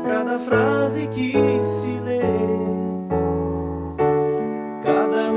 cada frase que se lê, cada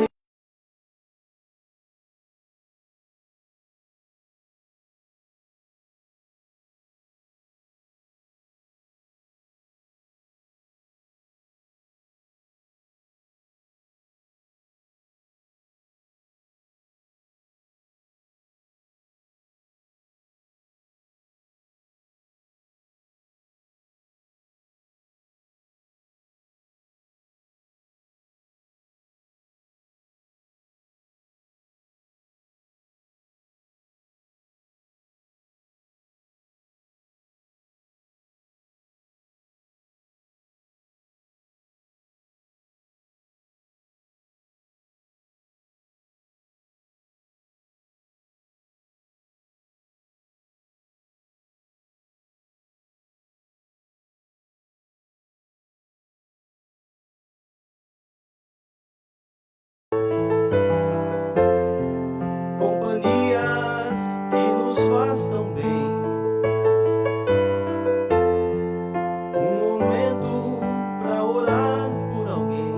companhias que nos faz tão bem, um momento pra orar por alguém,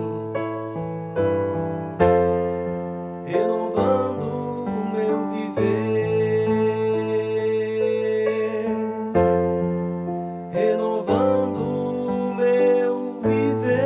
renovando o meu viver, renovando o meu viver.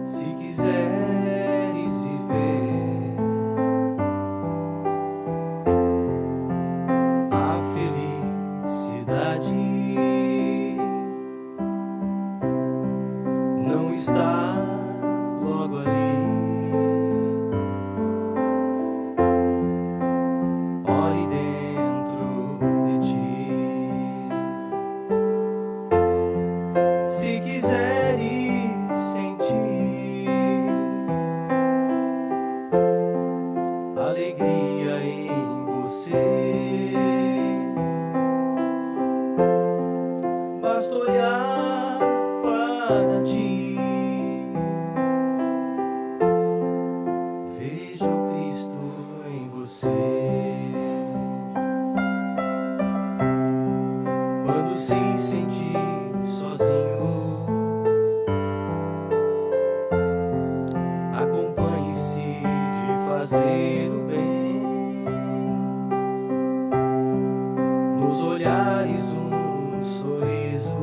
Se quiseres viver a felicidade, não está logo ali. Olhe dentro de ti. Se quiseres sentir alegria em você, basta olhar para ti. Veja o Cristo em você. Quando se sentir sozinho, acompanhe-se de fazer o bem. Nos olhares um sorriso,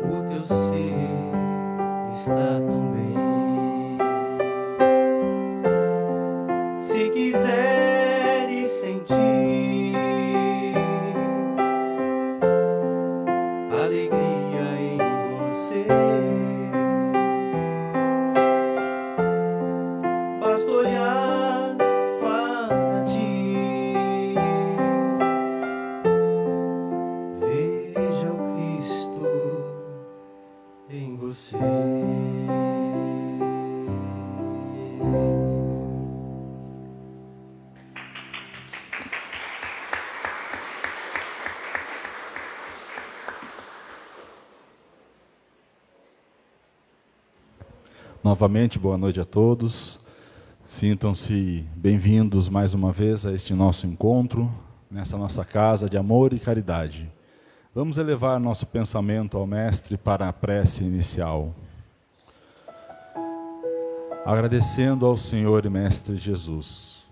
o teu ser está tão bem. Se quiseres sentir alegria em você, basta olhar para ti. Veja o Cristo em você. Novamente, boa noite a todos. Sintam-se bem-vindos mais uma vez a este nosso encontro, nessa nossa casa de amor e caridade. Vamos elevar nosso pensamento ao Mestre para a prece inicial. Agradecendo ao Senhor e Mestre Jesus,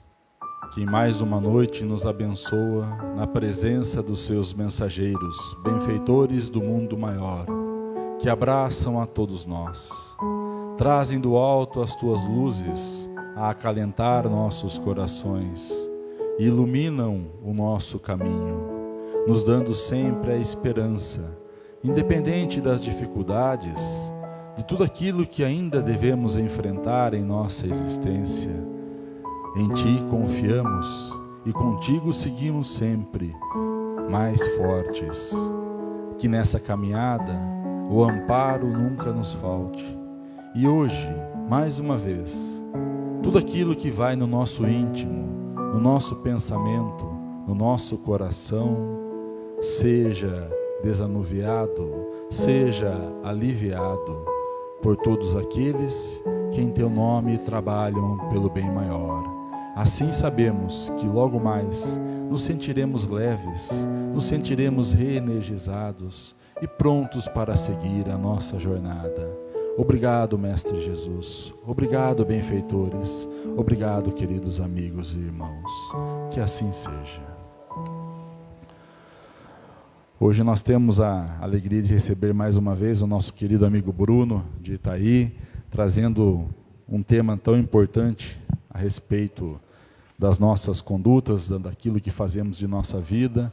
que em mais uma noite nos abençoa na presença dos seus mensageiros, benfeitores do mundo maior, que abraçam a todos nós, trazem do alto as tuas luzes a acalentar nossos corações, e iluminam o nosso caminho, nos dando sempre a esperança, independente das dificuldades, de tudo aquilo que ainda devemos enfrentar em nossa existência. Em Ti confiamos e contigo seguimos sempre, mais fortes. Que nessa caminhada o amparo nunca nos falte. E hoje, mais uma vez, tudo aquilo que vai no nosso íntimo, no nosso pensamento, no nosso coração, seja desanuviado, seja aliviado por todos aqueles que em Teu nome trabalham pelo bem maior. Assim sabemos que logo mais nos sentiremos leves, nos sentiremos reenergizados e prontos para seguir a nossa jornada. Obrigado, Mestre Jesus. Obrigado, benfeitores. Obrigado, queridos amigos e irmãos. Que assim seja. Hoje nós temos a alegria de receber mais uma vez o nosso querido amigo Bruno de Itaí, trazendo um tema tão importante a respeito das nossas condutas, daquilo que fazemos de nossa vida,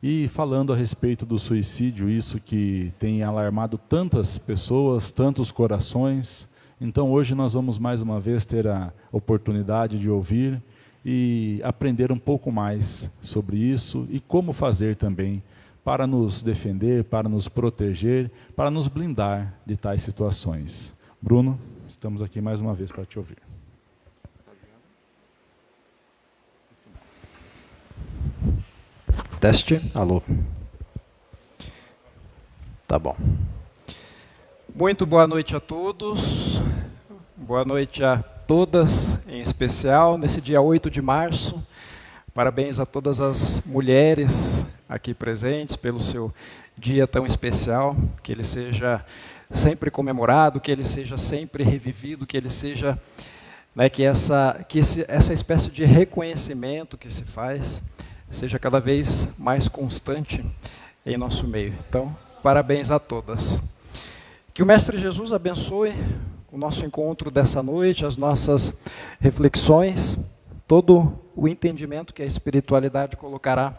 e falando a respeito do suicídio, isso que tem alarmado tantas pessoas, tantos corações. Então hoje nós vamos mais uma vez ter a oportunidade de ouvir e aprender um pouco mais sobre isso e como fazer também para nos defender, para nos proteger, para nos blindar de tais situações. Bruno, estamos aqui mais uma vez para te ouvir. Teste, alô. Tá bom. Muito boa noite a todos, boa noite a todas, em especial, nesse dia 8 de março. Parabéns a todas as mulheres aqui presentes pelo seu dia tão especial, que ele seja sempre comemorado, que ele seja sempre revivido, que ele seja, que essa espécie de reconhecimento que se faz seja cada vez mais constante em nosso meio. Então, parabéns a todas. Que o Mestre Jesus abençoe o nosso encontro dessa noite, as nossas reflexões, todo o entendimento que a espiritualidade colocará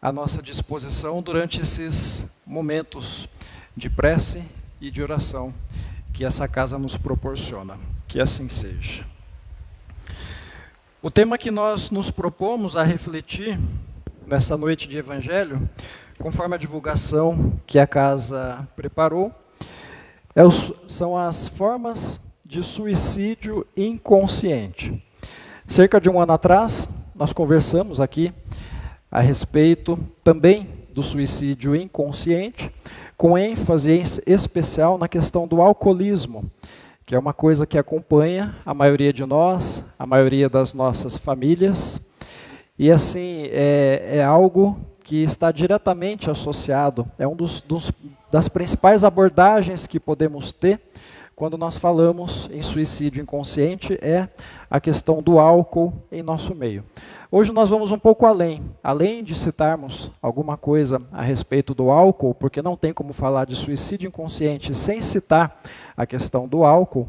à nossa disposição durante esses momentos de prece e de oração que essa casa nos proporciona. Que assim seja. O tema que nós nos propomos a refletir nessa noite de Evangelho, conforme a divulgação que a casa preparou, são as formas de suicídio inconsciente. Cerca de um ano atrás, nós conversamos aqui a respeito também do suicídio inconsciente, com ênfase especial na questão do alcoolismo, que é uma coisa que acompanha a maioria de nós, a maioria das nossas famílias, e assim, é algo que está diretamente associado, é das principais abordagens que podemos ter quando nós falamos em suicídio inconsciente, é a questão do álcool em nosso meio. Hoje nós vamos um pouco além de citarmos alguma coisa a respeito do álcool, porque não tem como falar de suicídio inconsciente sem citar a questão do álcool,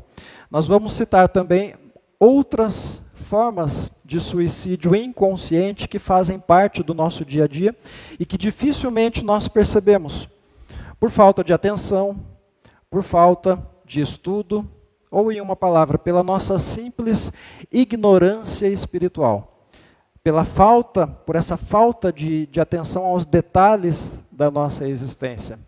nós vamos citar também outras formas de suicídio inconsciente que fazem parte do nosso dia a dia e que dificilmente nós percebemos, por falta de atenção, por falta de estudo, ou em uma palavra, pela nossa simples ignorância espiritual. Por essa falta de atenção aos detalhes da nossa existência.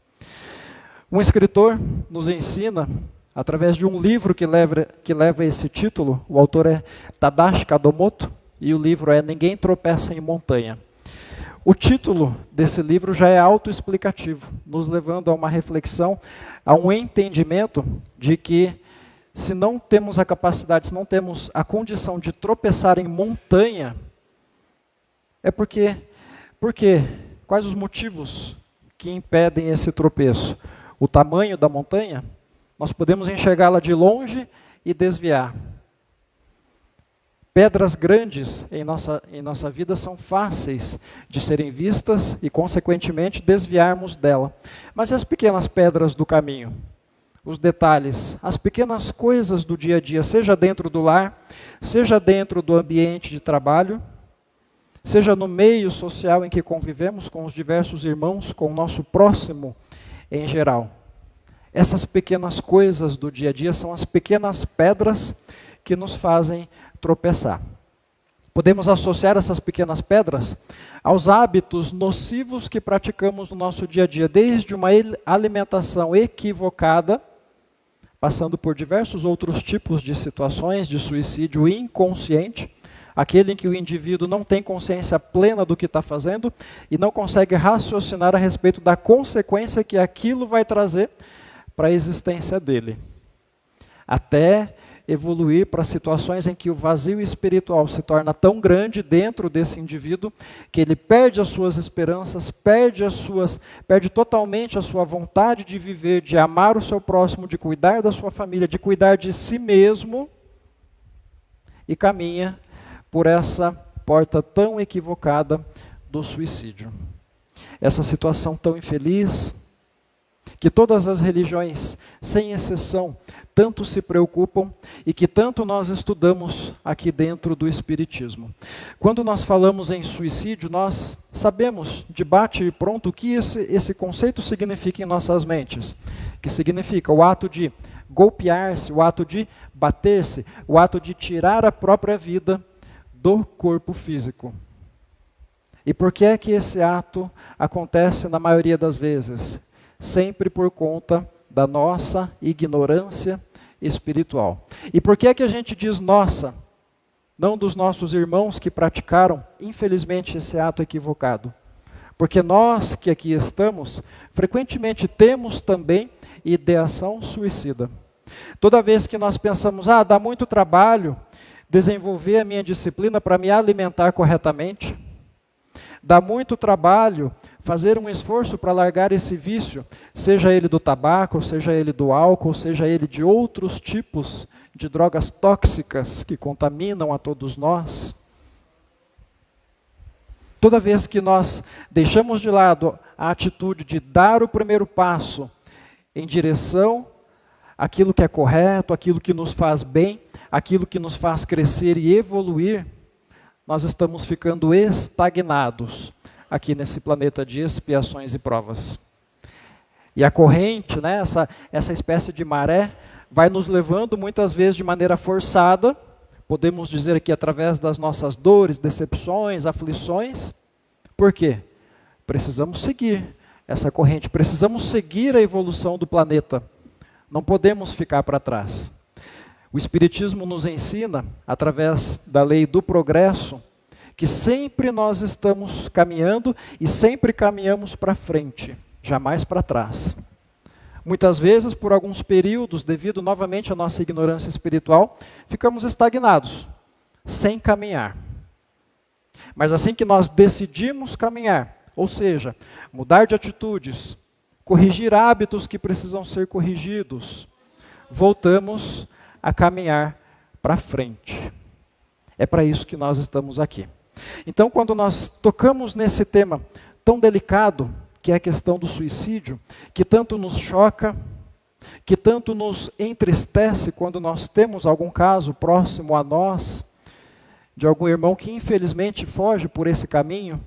Um escritor nos ensina, através de um livro que leva esse título, o autor é Tadashi Kadomoto, e o livro é Ninguém Tropeça em Montanha. O título desse livro já é autoexplicativo, nos levando a uma reflexão, a um entendimento de que se não temos a capacidade, se não temos a condição de tropeçar em montanha, é porque, quais os motivos que impedem esse tropeço? O tamanho da montanha? Nós podemos enxergá-la de longe e desviar. Pedras grandes em nossa vida são fáceis de serem vistas e, consequentemente, desviarmos dela. Mas e as pequenas pedras do caminho? Os detalhes, as pequenas coisas do dia a dia, seja dentro do lar, seja dentro do ambiente de trabalho, seja no meio social em que convivemos com os diversos irmãos, com o nosso próximo em geral. Essas pequenas coisas do dia a dia são as pequenas pedras que nos fazem tropeçar. Podemos associar essas pequenas pedras aos hábitos nocivos que praticamos no nosso dia a dia, desde uma alimentação equivocada, passando por diversos outros tipos de situações de suicídio inconsciente, aquele em que o indivíduo não tem consciência plena do que está fazendo e não consegue raciocinar a respeito da consequência que aquilo vai trazer para a existência dele. Até evoluir para situações em que o vazio espiritual se torna tão grande dentro desse indivíduo que ele perde as suas esperanças, perde totalmente a sua vontade de viver, de amar o seu próximo, de cuidar da sua família, de cuidar de si mesmo, e caminha por essa porta tão equivocada do suicídio. Essa situação tão infeliz, que todas as religiões, sem exceção, tanto se preocupam e que tanto nós estudamos aqui dentro do Espiritismo. Quando nós falamos em suicídio, nós sabemos de bate e pronto o que esse conceito significa em nossas mentes. Que significa o ato de golpear-se, o ato de bater-se, o ato de tirar a própria vida do corpo físico. E por que é que esse ato acontece na maioria das vezes? Sempre por conta da nossa ignorância espiritual. E por que é que a gente diz nossa, não dos nossos irmãos que praticaram, infelizmente, esse ato equivocado? Porque nós que aqui estamos, frequentemente temos também ideação suicida. Toda vez que nós pensamos, dá muito trabalho desenvolver a minha disciplina para me alimentar corretamente, dá muito trabalho fazer um esforço para largar esse vício, seja ele do tabaco, seja ele do álcool, seja ele de outros tipos de drogas tóxicas que contaminam a todos nós. Toda vez que nós deixamos de lado a atitude de dar o primeiro passo em direção àquilo que é correto, àquilo que nos faz bem, aquilo que nos faz crescer e evoluir, nós estamos ficando estagnados aqui nesse planeta de expiações e provas. E a corrente, essa espécie de maré, vai nos levando muitas vezes de maneira forçada, podemos dizer aqui através das nossas dores, decepções, aflições. Por quê? Precisamos seguir essa corrente, precisamos seguir a evolução do planeta. Não podemos ficar para trás. O Espiritismo nos ensina, através da lei do progresso, que sempre nós estamos caminhando e sempre caminhamos para frente, jamais para trás. Muitas vezes, por alguns períodos, devido novamente à nossa ignorância espiritual, ficamos estagnados, sem caminhar. Mas assim que nós decidimos caminhar, ou seja, mudar de atitudes, corrigir hábitos que precisam ser corrigidos, voltamos a caminhar para frente. É para isso que nós estamos aqui. Então, quando nós tocamos nesse tema tão delicado, que é a questão do suicídio, que tanto nos choca, que tanto nos entristece quando nós temos algum caso próximo a nós, de algum irmão que infelizmente foge por esse caminho,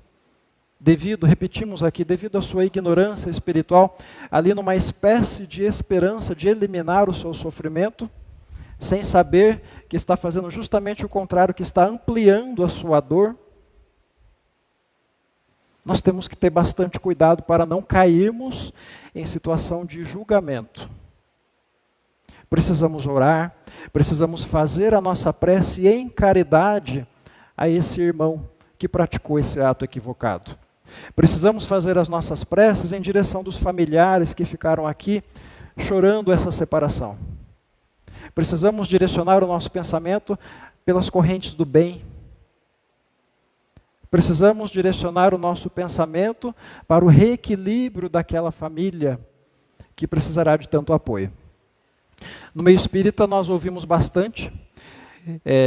repetimos aqui, devido à sua ignorância espiritual, ali numa espécie de esperança de eliminar o seu sofrimento, sem saber que está fazendo justamente o contrário, que está ampliando a sua dor. Nós temos que ter bastante cuidado para não cairmos em situação de julgamento. Precisamos orar, precisamos fazer a nossa prece em caridade a esse irmão que praticou esse ato equivocado. Precisamos fazer as nossas preces em direção dos familiares que ficaram aqui chorando essa separação. Precisamos direcionar o nosso pensamento pelas correntes do bem. Precisamos direcionar o nosso pensamento para o reequilíbrio daquela família que precisará de tanto apoio. No meio espírita nós ouvimos bastante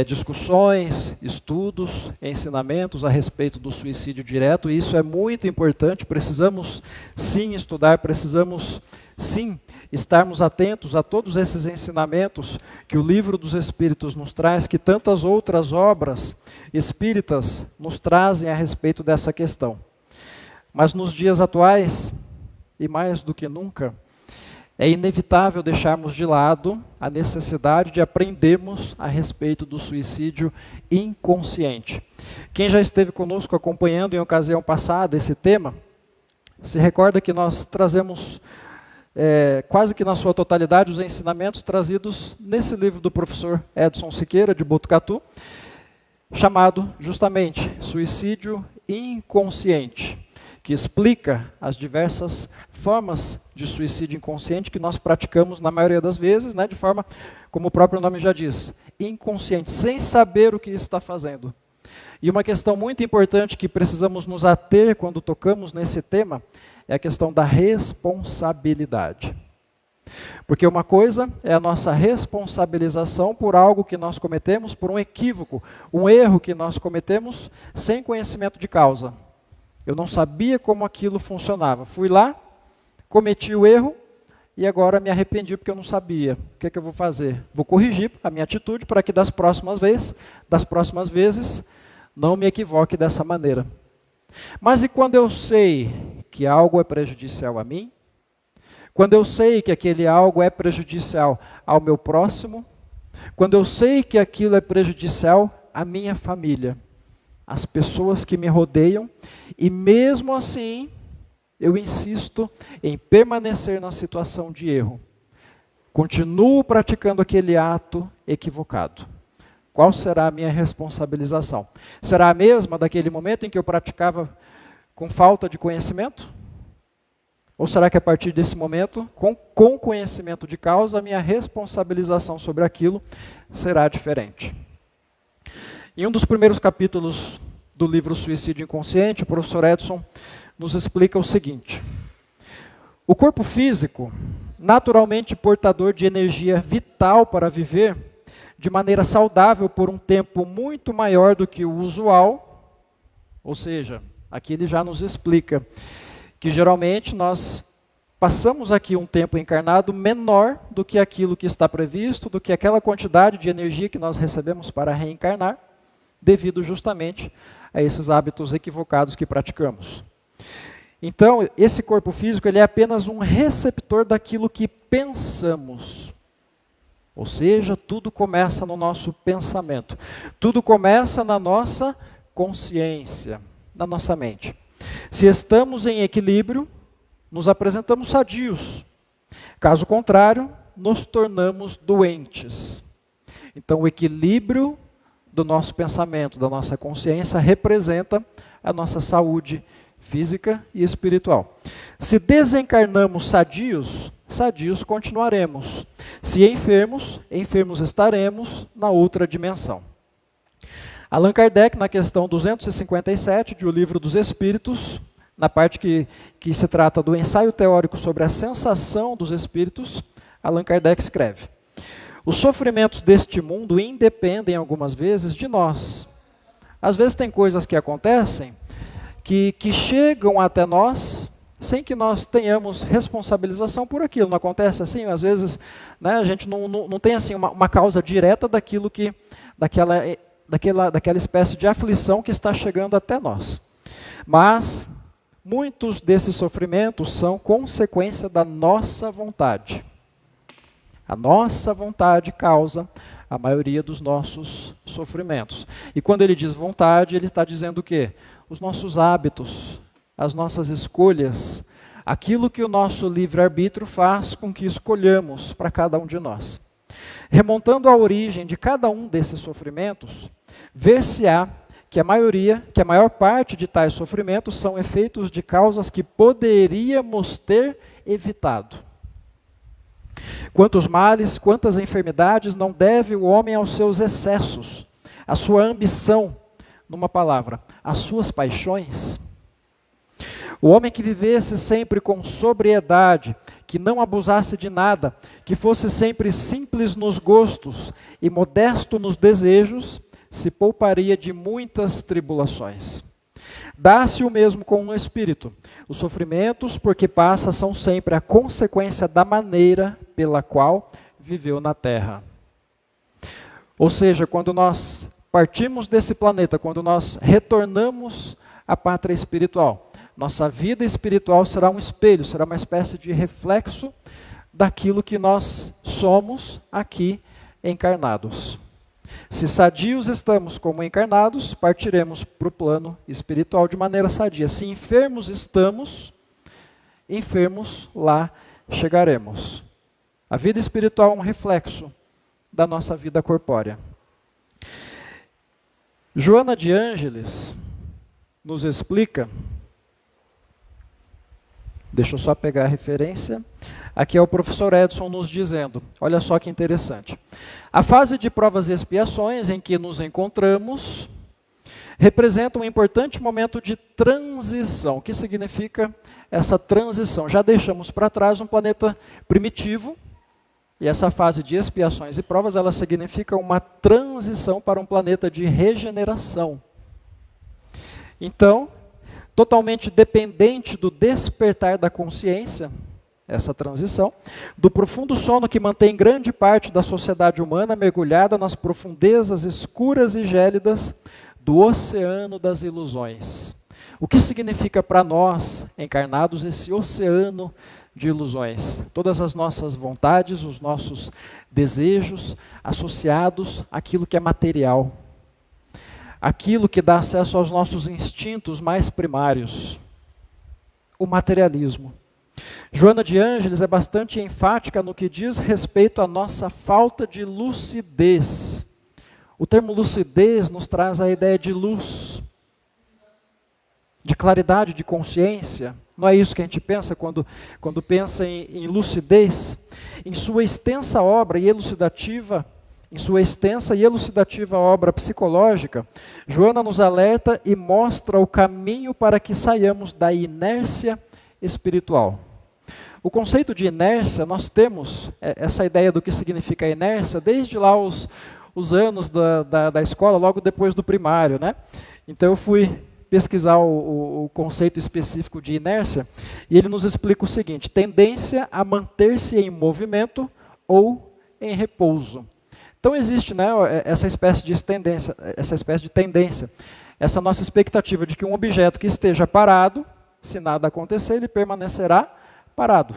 discussões, estudos, ensinamentos a respeito do suicídio direto, e isso é muito importante. Precisamos sim estudar, precisamos sim estarmos atentos a todos esses ensinamentos que o Livro dos Espíritos nos traz, que tantas outras obras espíritas nos trazem a respeito dessa questão. Mas nos dias atuais, e mais do que nunca, é inevitável deixarmos de lado a necessidade de aprendermos a respeito do suicídio inconsciente. Quem já esteve conosco acompanhando em ocasião passada esse tema, se recorda que nós trazemos quase que na sua totalidade os ensinamentos trazidos nesse livro do professor Edson Siqueira, de Botucatu, chamado justamente Suicídio Inconsciente, que explica as diversas formas de suicídio inconsciente que nós praticamos na maioria das vezes, de forma, como o próprio nome já diz, inconsciente, sem saber o que está fazendo. E uma questão muito importante que precisamos nos ater quando tocamos nesse tema é a questão da responsabilidade. Porque uma coisa é a nossa responsabilização por algo que nós cometemos, por um equívoco, um erro que nós cometemos sem conhecimento de causa. Eu não sabia como aquilo funcionava. Fui lá, cometi o erro e agora me arrependi porque eu não sabia. O que é que eu vou fazer? Vou corrigir a minha atitude para que das próximas vezes, não me equivoque dessa maneira. Mas e quando eu sei que algo é prejudicial a mim? Quando eu sei que aquele algo é prejudicial ao meu próximo? Quando eu sei que aquilo é prejudicial à minha família, às pessoas que me rodeiam, e mesmo assim eu insisto em permanecer na situação de erro. Continuo praticando aquele ato equivocado. Qual será a minha responsabilização? Será a mesma daquele momento em que eu praticava com falta de conhecimento? Ou será que a partir desse momento, com conhecimento de causa, a minha responsabilização sobre aquilo será diferente? Em um dos primeiros capítulos do livro Suicídio Inconsciente, o professor Edson nos explica o seguinte: o corpo físico, naturalmente portador de energia vital para viver de maneira saudável por um tempo muito maior do que o usual, ou seja, aqui ele já nos explica que geralmente nós passamos aqui um tempo encarnado menor do que aquilo que está previsto, do que aquela quantidade de energia que nós recebemos para reencarnar, devido justamente a esses hábitos equivocados que praticamos. Então, esse corpo físico ele é apenas um receptor daquilo que pensamos. Ou seja, tudo começa no nosso pensamento. Tudo começa na nossa consciência, na nossa mente. Se estamos em equilíbrio, nos apresentamos sadios. Caso contrário, nos tornamos doentes. Então, o equilíbrio do nosso pensamento, da nossa consciência, representa a nossa saúde física e espiritual. Se desencarnamos sadios, sadios continuaremos. Se enfermos, enfermos estaremos na outra dimensão. Allan Kardec, na questão 257 de O Livro dos Espíritos, na parte que se trata do ensaio teórico sobre a sensação dos espíritos, Allan Kardec escreve: os sofrimentos deste mundo independem algumas vezes de nós. Às vezes tem coisas que acontecem que chegam até nós sem que nós tenhamos responsabilização por aquilo. Não acontece assim? Às vezes a gente não tem assim, uma causa direta daquilo que, daquela espécie de aflição que está chegando até nós. Mas muitos desses sofrimentos são consequência da nossa vontade. A nossa vontade causa a maioria dos nossos sofrimentos. E quando ele diz vontade, ele está dizendo o quê? Os nossos hábitos, as nossas escolhas, aquilo que o nosso livre-arbítrio faz com que escolhamos para cada um de nós. Remontando à origem de cada um desses sofrimentos, ver-se-á que a maior parte de tais sofrimentos são efeitos de causas que poderíamos ter evitado. Quantos males, quantas enfermidades não deve o homem aos seus excessos, à sua ambição, numa palavra, às suas paixões? O homem que vivesse sempre com sobriedade, que não abusasse de nada, que fosse sempre simples nos gostos e modesto nos desejos, se pouparia de muitas tribulações. Dá-se o mesmo com o espírito. Os sofrimentos por que passa são sempre a consequência da maneira pela qual viveu na terra. Ou seja, quando nós partimos desse planeta, quando nós retornamos à pátria espiritual, nossa vida espiritual será um espelho, será uma espécie de reflexo daquilo que nós somos aqui encarnados. Se sadios estamos como encarnados, partiremos para o plano espiritual de maneira sadia. Se enfermos estamos, enfermos lá chegaremos. A vida espiritual é um reflexo da nossa vida corpórea. Joana de Ângeles nos explica, deixa eu só pegar a referência, aqui é o professor Edson nos dizendo, olha só que interessante. A fase de provas e expiações em que nos encontramos representa um importante momento de transição. O que significa essa transição? Já deixamos para trás um planeta primitivo, e essa fase de expiações e provas, ela significa uma transição para um planeta de regeneração. Então, totalmente dependente do despertar da consciência, essa transição, do profundo sono que mantém grande parte da sociedade humana mergulhada nas profundezas escuras e gélidas do oceano das ilusões. O que significa para nós, encarnados, esse oceano de ilusões? Todas as nossas vontades, os nossos desejos associados àquilo que é material, aquilo que dá acesso aos nossos instintos mais primários, o materialismo. Joana de Ângeles é bastante enfática no que diz respeito à nossa falta de lucidez. O termo lucidez nos traz a ideia de luz, de claridade de consciência. Não é isso que a gente pensa quando pensa em lucidez? Em sua extensa obra e elucidativa, em sua extensa e elucidativa obra psicológica, Joana nos alerta e mostra o caminho para que saiamos da inércia espiritual. O conceito de inércia, nós temos essa ideia do que significa inércia desde lá os anos da escola, logo depois do primário, né? Então eu fui pesquisar o conceito específico de inércia, e ele nos explica o seguinte: tendência a manter-se em movimento ou em repouso. Então existe, né, essa espécie de tendência, essa nossa expectativa de que um objeto que esteja parado, se nada acontecer, ele permanecerá parado.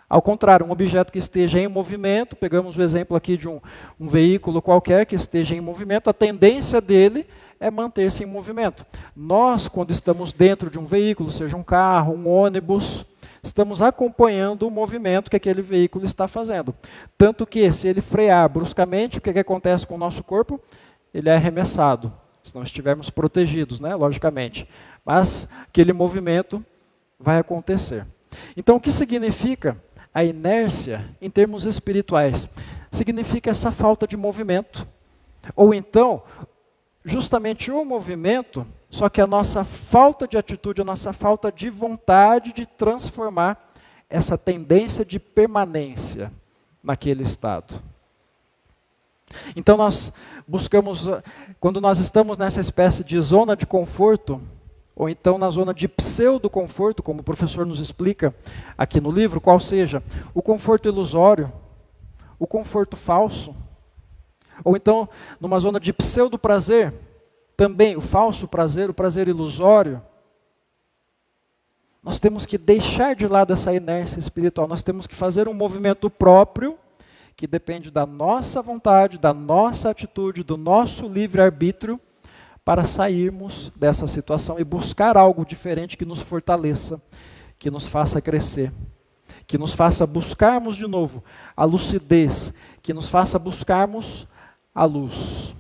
Ao contrário, um objeto que esteja em movimento, pegamos o exemplo aqui de um veículo qualquer que esteja em movimento, a tendência dele é manter-se em movimento. Nós, quando estamos dentro de um veículo, seja um carro, um ônibus, estamos acompanhando o movimento que aquele veículo está fazendo. Tanto que, se ele frear bruscamente, o que acontece com o nosso corpo? Ele é arremessado, se não estivermos protegidos, né, logicamente. Mas aquele movimento vai acontecer. Então, o que significa a inércia em termos espirituais? Significa essa falta de movimento. Ou então, justamente o movimento, só que a nossa falta de atitude, a nossa falta de vontade de transformar essa tendência de permanência naquele estado. Então nós buscamos, quando nós estamos nessa espécie de zona de conforto, ou então na zona de pseudo-conforto, como o professor nos explica aqui no livro, qual seja o conforto ilusório, o conforto falso, ou então numa zona de pseudo-prazer, também o falso prazer, o prazer ilusório. Nós temos que deixar de lado essa inércia espiritual, nós temos que fazer um movimento próprio, que depende da nossa vontade, da nossa atitude, do nosso livre-arbítrio, para sairmos dessa situação e buscar algo diferente que nos fortaleça, que nos faça crescer, que nos faça buscarmos de novo a lucidez, que nos faça buscarmos a luz.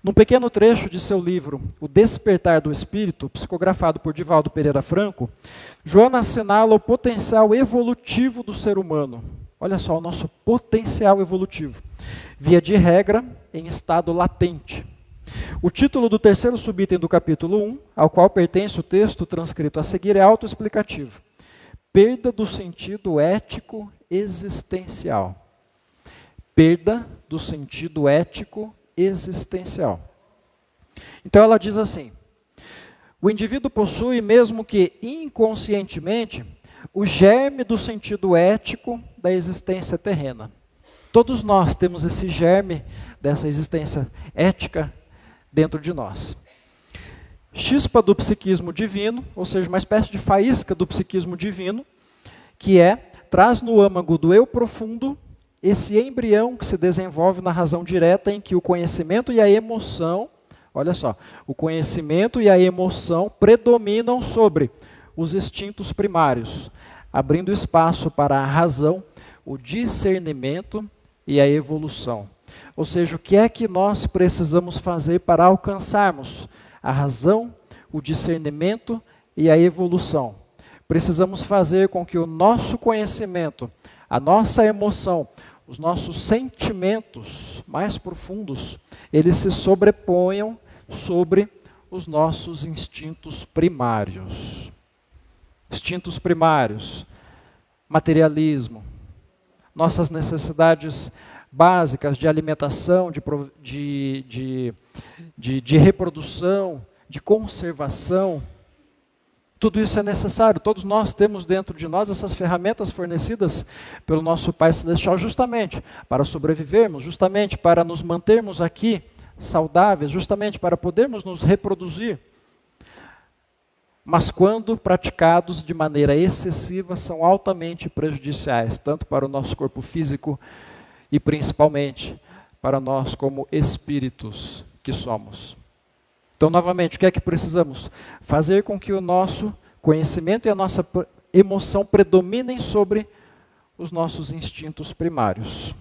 Num pequeno trecho de seu livro, O Despertar do Espírito, psicografado por Divaldo Pereira Franco, Joana assinala o potencial evolutivo do ser humano. Olha só, o nosso potencial evolutivo. Via de regra, em estado latente. O título do terceiro subitem do capítulo 1, ao qual pertence o texto transcrito a seguir, é autoexplicativo. Perda do sentido ético existencial. Perda do sentido ético existencial. Então ela diz assim: o indivíduo possui, mesmo que inconscientemente, o germe do sentido ético da existência terrena. Todos nós temos esse germe dessa existência ética dentro de nós. Chispa do psiquismo divino, ou seja, uma espécie de faísca do psiquismo divino, que traz no âmago do eu profundo esse embrião que se desenvolve na razão direta em que o conhecimento e a emoção, olha só, o conhecimento e a emoção predominam sobre os instintos primários, abrindo espaço para a razão, o discernimento e a evolução. Ou seja, o que é que nós precisamos fazer para alcançarmos a razão, o discernimento e a evolução? Precisamos fazer com que o nosso conhecimento, a nossa emoção, os nossos sentimentos mais profundos, eles se sobreponham sobre os nossos instintos primários. Instintos primários, materialismo, nossas necessidades básicas de alimentação, de reprodução, de conservação. Tudo isso é necessário, todos nós temos dentro de nós essas ferramentas fornecidas pelo nosso Pai Celestial justamente para sobrevivermos, justamente para nos mantermos aqui saudáveis, justamente para podermos nos reproduzir. Mas quando praticados de maneira excessiva, são altamente prejudiciais, tanto para o nosso corpo físico e principalmente para nós como espíritos que somos. Então, novamente, o que é que precisamos? Fazer com que o nosso conhecimento e a nossa emoção predominem sobre os nossos instintos primários.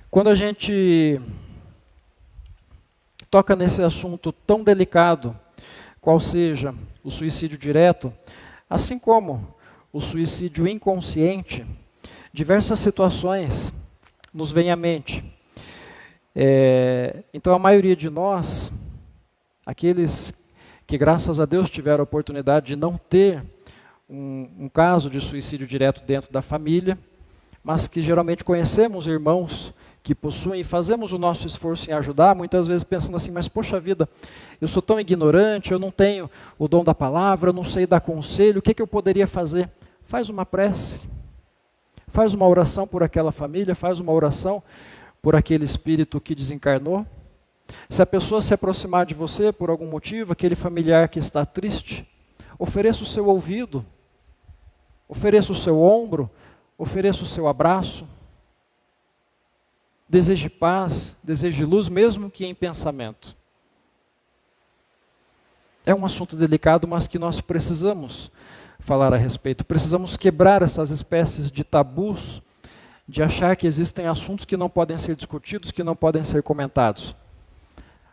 Quando a gente toca nesse assunto tão delicado, qual seja o suicídio direto, assim como o suicídio inconsciente, diversas situações nos vêm à mente. Então, a maioria de nós, aqueles que, graças a Deus, tiveram a oportunidade de não ter um caso de suicídio direto dentro da família, mas que geralmente conhecemos irmãos que possuem e fazemos o nosso esforço em ajudar, muitas vezes pensando assim, mas poxa vida, eu sou tão ignorante, eu não tenho o dom da palavra, eu não sei dar conselho, o que eu poderia fazer? Faz uma prece, faz uma oração por aquela família, faz uma oração por aquele espírito que desencarnou. Se a pessoa se aproximar de você por algum motivo, aquele familiar que está triste, ofereça o seu ouvido, ofereça o seu ombro, ofereça o seu abraço. Deseje paz, deseje luz, mesmo que em pensamento. É um assunto delicado, mas que nós precisamos falar a respeito. Precisamos quebrar essas espécies de tabus, de achar que existem assuntos que não podem ser discutidos, que não podem ser comentados.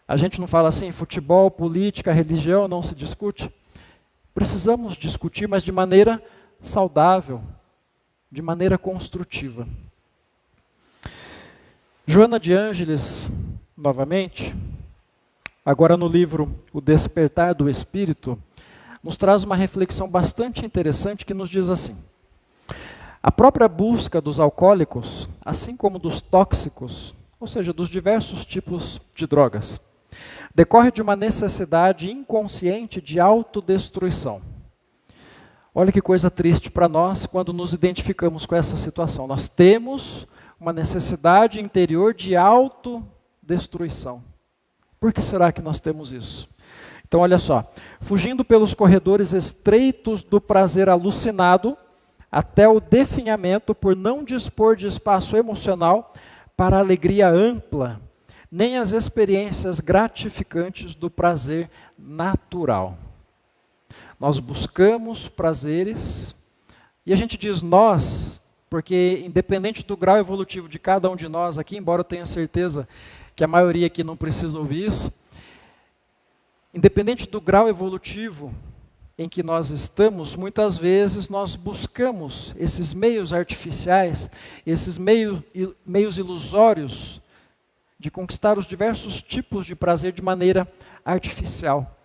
A gente não fala assim, futebol, política, religião não se discute. Precisamos discutir, mas de maneira saudável, de maneira construtiva. Joana de Ângeles, novamente, agora no livro O Despertar do Espírito, nos traz uma reflexão bastante interessante que nos diz assim: a própria busca dos alcoólicos, assim como dos tóxicos, ou seja, dos diversos tipos de drogas, decorre de uma necessidade inconsciente de autodestruição. Olha que coisa triste para nós quando nos identificamos com essa situação. Nós temos uma necessidade interior de autodestruição. Por que será que nós temos isso? Então, olha só. Fugindo pelos corredores estreitos do prazer alucinado, até o definhamento por não dispor de espaço emocional para a alegria ampla, nem as experiências gratificantes do prazer natural. Nós buscamos prazeres, e a gente diz nós, porque independente do grau evolutivo de cada um de nós aqui, embora eu tenha certeza que a maioria aqui não precisa ouvir isso, independente do grau evolutivo em que nós estamos, muitas vezes nós buscamos esses meios artificiais, esses meios ilusórios de conquistar os diversos tipos de prazer de maneira artificial,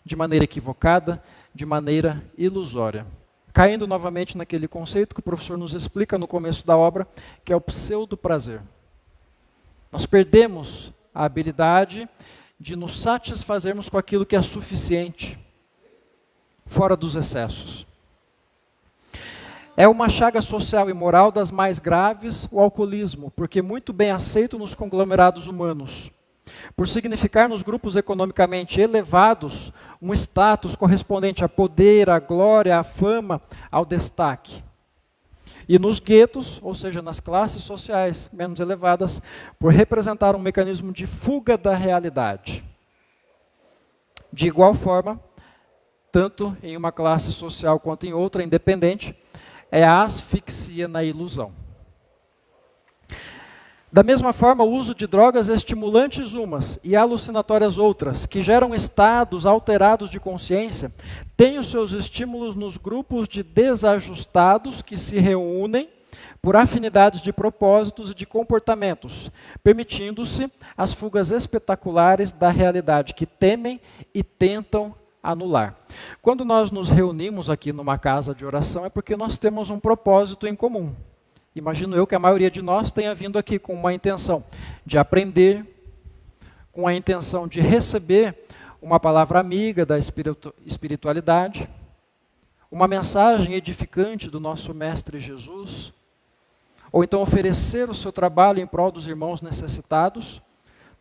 de maneira equivocada, de maneira ilusória. Caindo novamente naquele conceito que o professor nos explica no começo da obra, que é o pseudo-prazer. Nós perdemos a habilidade de nos satisfazermos com aquilo que é suficiente, fora dos excessos. É uma chaga social e moral das mais graves, o alcoolismo, porque muito bem aceito nos conglomerados humanos, por significar nos grupos economicamente elevados um status correspondente a poder, à glória, à fama, ao destaque. E nos guetos, ou seja, nas classes sociais menos elevadas, por representar um mecanismo de fuga da realidade. De igual forma, tanto em uma classe social quanto em outra, independente, é a asfixia na ilusão. Da mesma forma, o uso de drogas estimulantes umas e alucinatórias outras, que geram estados alterados de consciência, tem os seus estímulos nos grupos de desajustados que se reúnem por afinidades de propósitos e de comportamentos, permitindo-se as fugas espetaculares da realidade que temem e tentam anular. Quando nós nos reunimos aqui numa casa de oração é porque nós temos um propósito em comum. Imagino eu que a maioria de nós tenha vindo aqui com uma intenção de aprender, com a intenção de receber uma palavra amiga da espiritualidade, uma mensagem edificante do nosso Mestre Jesus, ou então oferecer o seu trabalho em prol dos irmãos necessitados.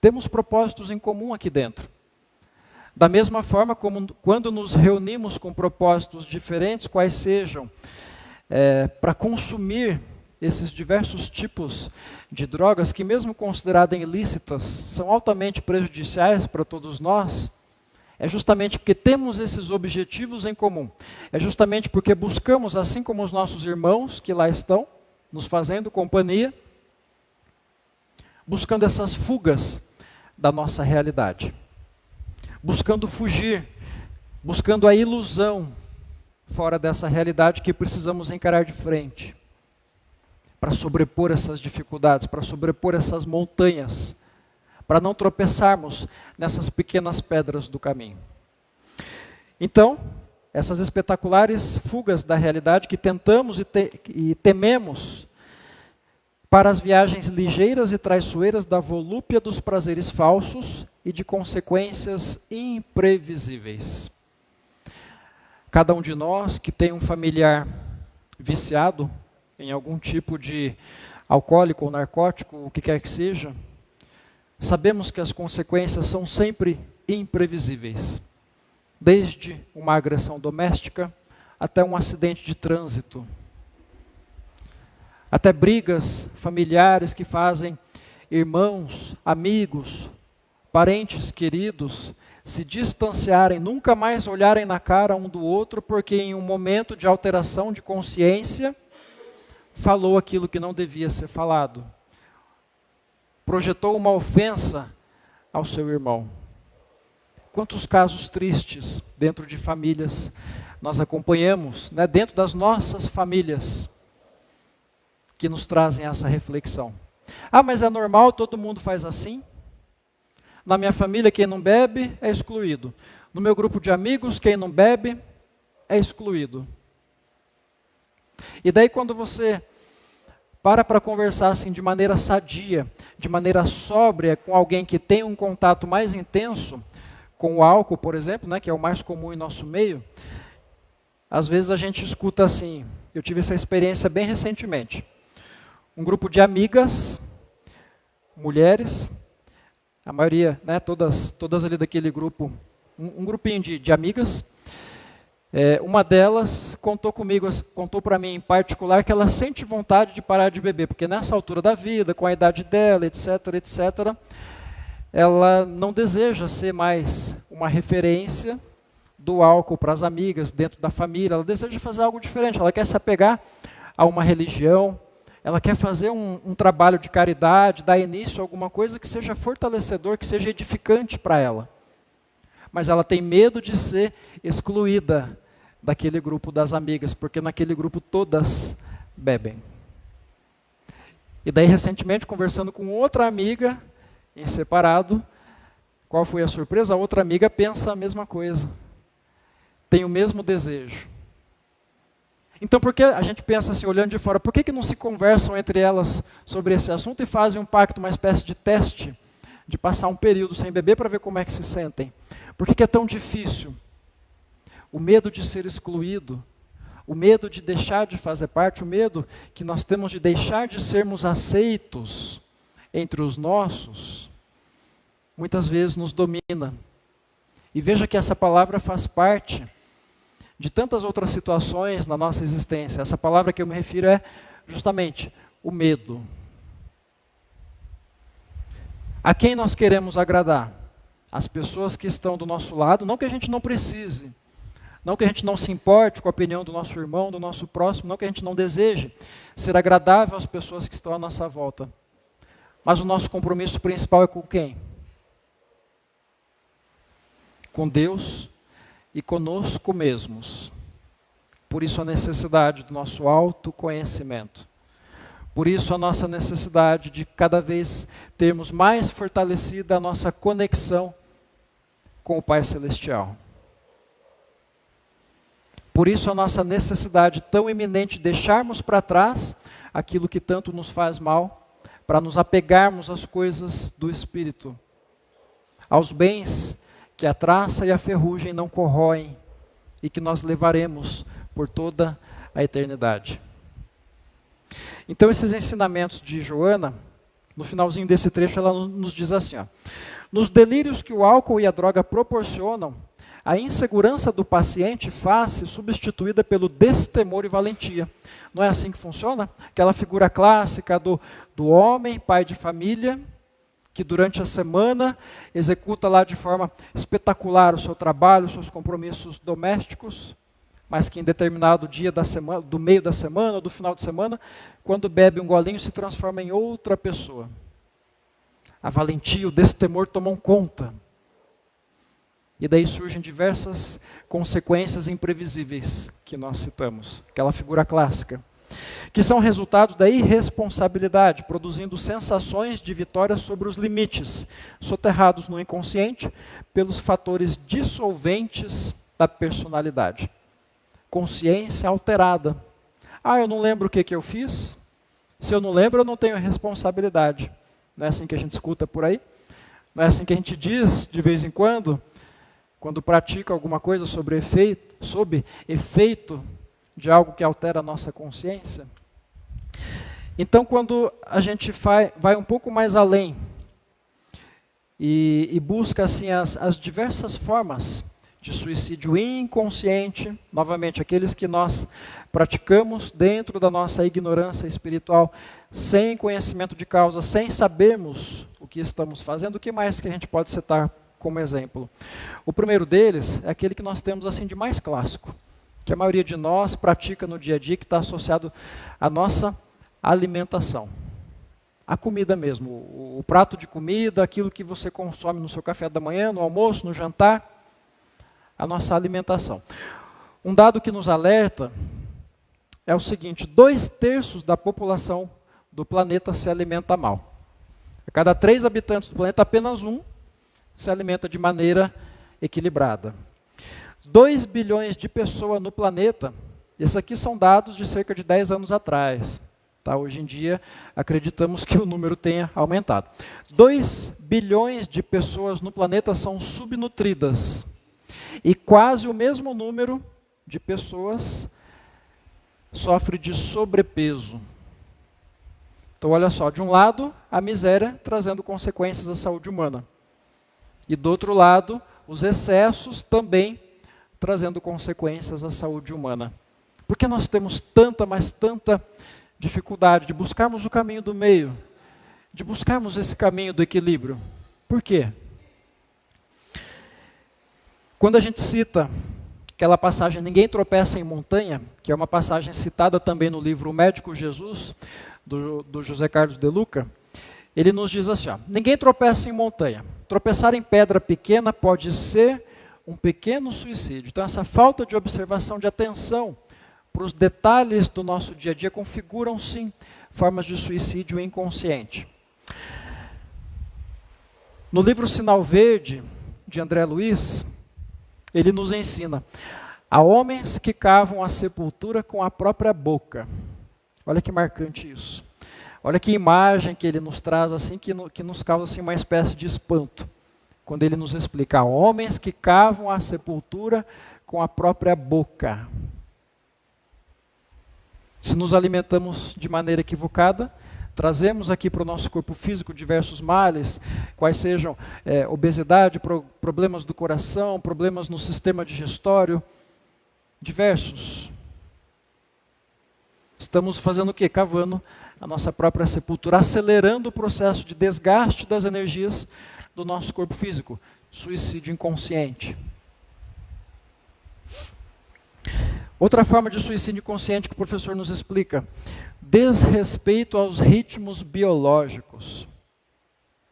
Temos propósitos em comum aqui dentro. Da mesma forma como quando nos reunimos com propósitos diferentes, quais sejam, para consumir esses diversos tipos de drogas que, mesmo consideradas ilícitas, são altamente prejudiciais para todos nós, é justamente porque temos esses objetivos em comum. É justamente porque buscamos, assim como os nossos irmãos que lá estão, nos fazendo companhia, buscando essas fugas da nossa realidade. Buscando fugir, buscando a ilusão fora dessa realidade que precisamos encarar de frente, para sobrepor essas dificuldades, para sobrepor essas montanhas, para não tropeçarmos nessas pequenas pedras do caminho. Então, essas espetaculares fugas da realidade que tentamos e tememos para as viagens ligeiras e traiçoeiras da volúpia dos prazeres falsos e de consequências imprevisíveis. Cada um de nós que tem um familiar viciado em algum tipo de alcoólico ou narcótico, o que quer que seja, sabemos que as consequências são sempre imprevisíveis. Desde uma agressão doméstica até um acidente de trânsito. Até brigas familiares que fazem irmãos, amigos, parentes queridos se distanciarem, nunca mais olharem na cara um do outro, porque em um momento de alteração de consciência, falou aquilo que não devia ser falado. Projetou uma ofensa ao seu irmão. Quantos casos tristes dentro de famílias nós acompanhamos, né, dentro das nossas famílias, que nos trazem essa reflexão. Ah, mas é normal, todo mundo faz assim? Na minha família, quem não bebe é excluído. No meu grupo de amigos, quem não bebe é excluído. E daí quando você para conversar assim de maneira sadia, de maneira sóbria, com alguém que tem um contato mais intenso com o álcool, por exemplo, né, que é o mais comum em nosso meio, às vezes a gente escuta assim, eu tive essa experiência bem recentemente. Um grupo de amigas, mulheres, a maioria, né, todas ali daquele grupo, um grupinho de amigas. Uma delas contou para mim em particular que ela sente vontade de parar de beber, porque nessa altura da vida, com a idade dela, etc., ela não deseja ser mais uma referência do álcool para as amigas, dentro da família, ela deseja fazer algo diferente, ela quer se apegar a uma religião, ela quer fazer um trabalho de caridade, dar início a alguma coisa que seja fortalecedor, que seja edificante para ela. Mas ela tem medo de ser excluída, daquele grupo das amigas, porque naquele grupo todas bebem. E daí, recentemente, conversando com outra amiga, em separado, qual foi a surpresa? A outra amiga pensa a mesma coisa, tem o mesmo desejo. Então, por que a gente pensa assim, olhando de fora, por que não se conversam entre elas sobre esse assunto e fazem um pacto, uma espécie de teste, de passar um período sem beber para ver como é que se sentem? Por que é tão difícil? O medo de ser excluído, o medo de deixar de fazer parte, o medo que nós temos de deixar de sermos aceitos entre os nossos, muitas vezes nos domina. E veja que essa palavra faz parte de tantas outras situações na nossa existência. Essa palavra que eu me refiro é justamente o medo. A quem nós queremos agradar? As pessoas que estão do nosso lado, não que a gente não precise, não que a gente não se importe com a opinião do nosso irmão, do nosso próximo, não que a gente não deseje ser agradável às pessoas que estão à nossa volta. Mas o nosso compromisso principal é com quem? Com Deus e conosco mesmos. Por isso a necessidade do nosso autoconhecimento. Por isso a nossa necessidade de cada vez termos mais fortalecida a nossa conexão com o Pai Celestial. Por isso a nossa necessidade tão iminente de deixarmos para trás aquilo que tanto nos faz mal, para nos apegarmos às coisas do Espírito, aos bens que a traça e a ferrugem não corroem e que nós levaremos por toda a eternidade. Então esses ensinamentos de Joana, no finalzinho desse trecho ela nos diz assim, ó, nos delírios que o álcool e a droga proporcionam, a insegurança do paciente faz-se substituída pelo destemor e valentia. Não é assim que funciona? Aquela figura clássica do homem, pai de família, que durante a semana executa lá de forma espetacular o seu trabalho, os seus compromissos domésticos, mas que em determinado dia da semana, do meio da semana ou do final de semana, quando bebe um golinho, se transforma em outra pessoa. A valentia, o destemor tomam conta. E daí surgem diversas consequências imprevisíveis que nós citamos, aquela figura clássica, que são resultados da irresponsabilidade, produzindo sensações de vitória sobre os limites, soterrados no inconsciente pelos fatores dissolventes da personalidade. Consciência alterada. Eu não lembro o que eu fiz. Se eu não lembro, eu não tenho responsabilidade. Não é assim que a gente escuta por aí? Não é assim que a gente diz de vez em quando pratica alguma coisa sob efeito de algo que altera a nossa consciência? Então, quando a gente vai um pouco mais além e busca assim, as diversas formas de suicídio inconsciente, novamente, aqueles que nós praticamos dentro da nossa ignorância espiritual, sem conhecimento de causa, sem sabermos o que estamos fazendo, o que mais que a gente pode citar como exemplo? O primeiro deles é aquele que nós temos assim de mais clássico, que a maioria de nós pratica no dia a dia, que está associado à nossa alimentação. A comida mesmo, o prato de comida, aquilo que você consome no seu café da manhã, no almoço, no jantar, a nossa alimentação. Um dado que nos alerta é o seguinte: 2/3 da população do planeta se alimenta mal. A cada 3 habitantes do planeta, apenas 1 se alimenta de maneira equilibrada. 2 bilhões de pessoas no planeta, esses aqui são dados de cerca de 10 anos atrás. Tá? Hoje em dia, acreditamos que o número tenha aumentado. 2 bilhões de pessoas no planeta são subnutridas. E quase o mesmo número de pessoas sofre de sobrepeso. Então, olha só, de um lado, a miséria trazendo consequências à saúde humana. E do outro lado, os excessos também trazendo consequências à saúde humana. Por que nós temos tanta, mas tanta dificuldade de buscarmos o caminho do meio, de buscarmos esse caminho do equilíbrio? Por quê? Quando a gente cita aquela passagem, ninguém tropeça em montanha, que é uma passagem citada também no livro O Médico Jesus, do José Carlos de Luca, ele nos diz assim, ninguém tropeça em montanha. Tropeçar em pedra pequena pode ser um pequeno suicídio. Então, essa falta de observação, de atenção para os detalhes do nosso dia a dia configuram, sim, formas de suicídio inconsciente. No livro Sinal Verde, de André Luiz, ele nos ensina: há homens que cavam a sepultura com a própria boca. Olha que marcante isso. Olha que imagem que ele nos traz, assim, que nos causa assim, uma espécie de espanto. Quando ele nos explica: há homens que cavam a sepultura com a própria boca. Se nos alimentamos de maneira equivocada, trazemos aqui para o nosso corpo físico diversos males, quais sejam obesidade, problemas do coração, problemas no sistema digestório, diversos. Estamos fazendo o quê? Cavando a nossa própria sepultura, acelerando o processo de desgaste das energias do nosso corpo físico. Suicídio inconsciente. Outra forma de suicídio inconsciente que o professor nos explica: desrespeito aos ritmos biológicos.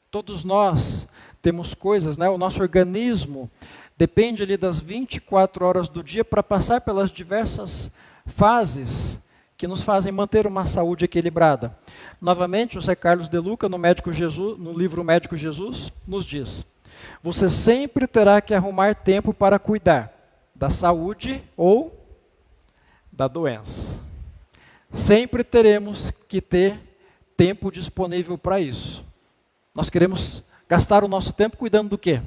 Todos nós temos coisas, né? O nosso organismo depende ali das 24 horas do dia para passar pelas diversas fases que nos fazem manter uma saúde equilibrada. Novamente, José Carlos de Luca, no livro Médico Jesus, nos diz: você sempre terá que arrumar tempo para cuidar da saúde ou da doença. Sempre teremos que ter tempo disponível para isso. Nós queremos gastar o nosso tempo cuidando do quê?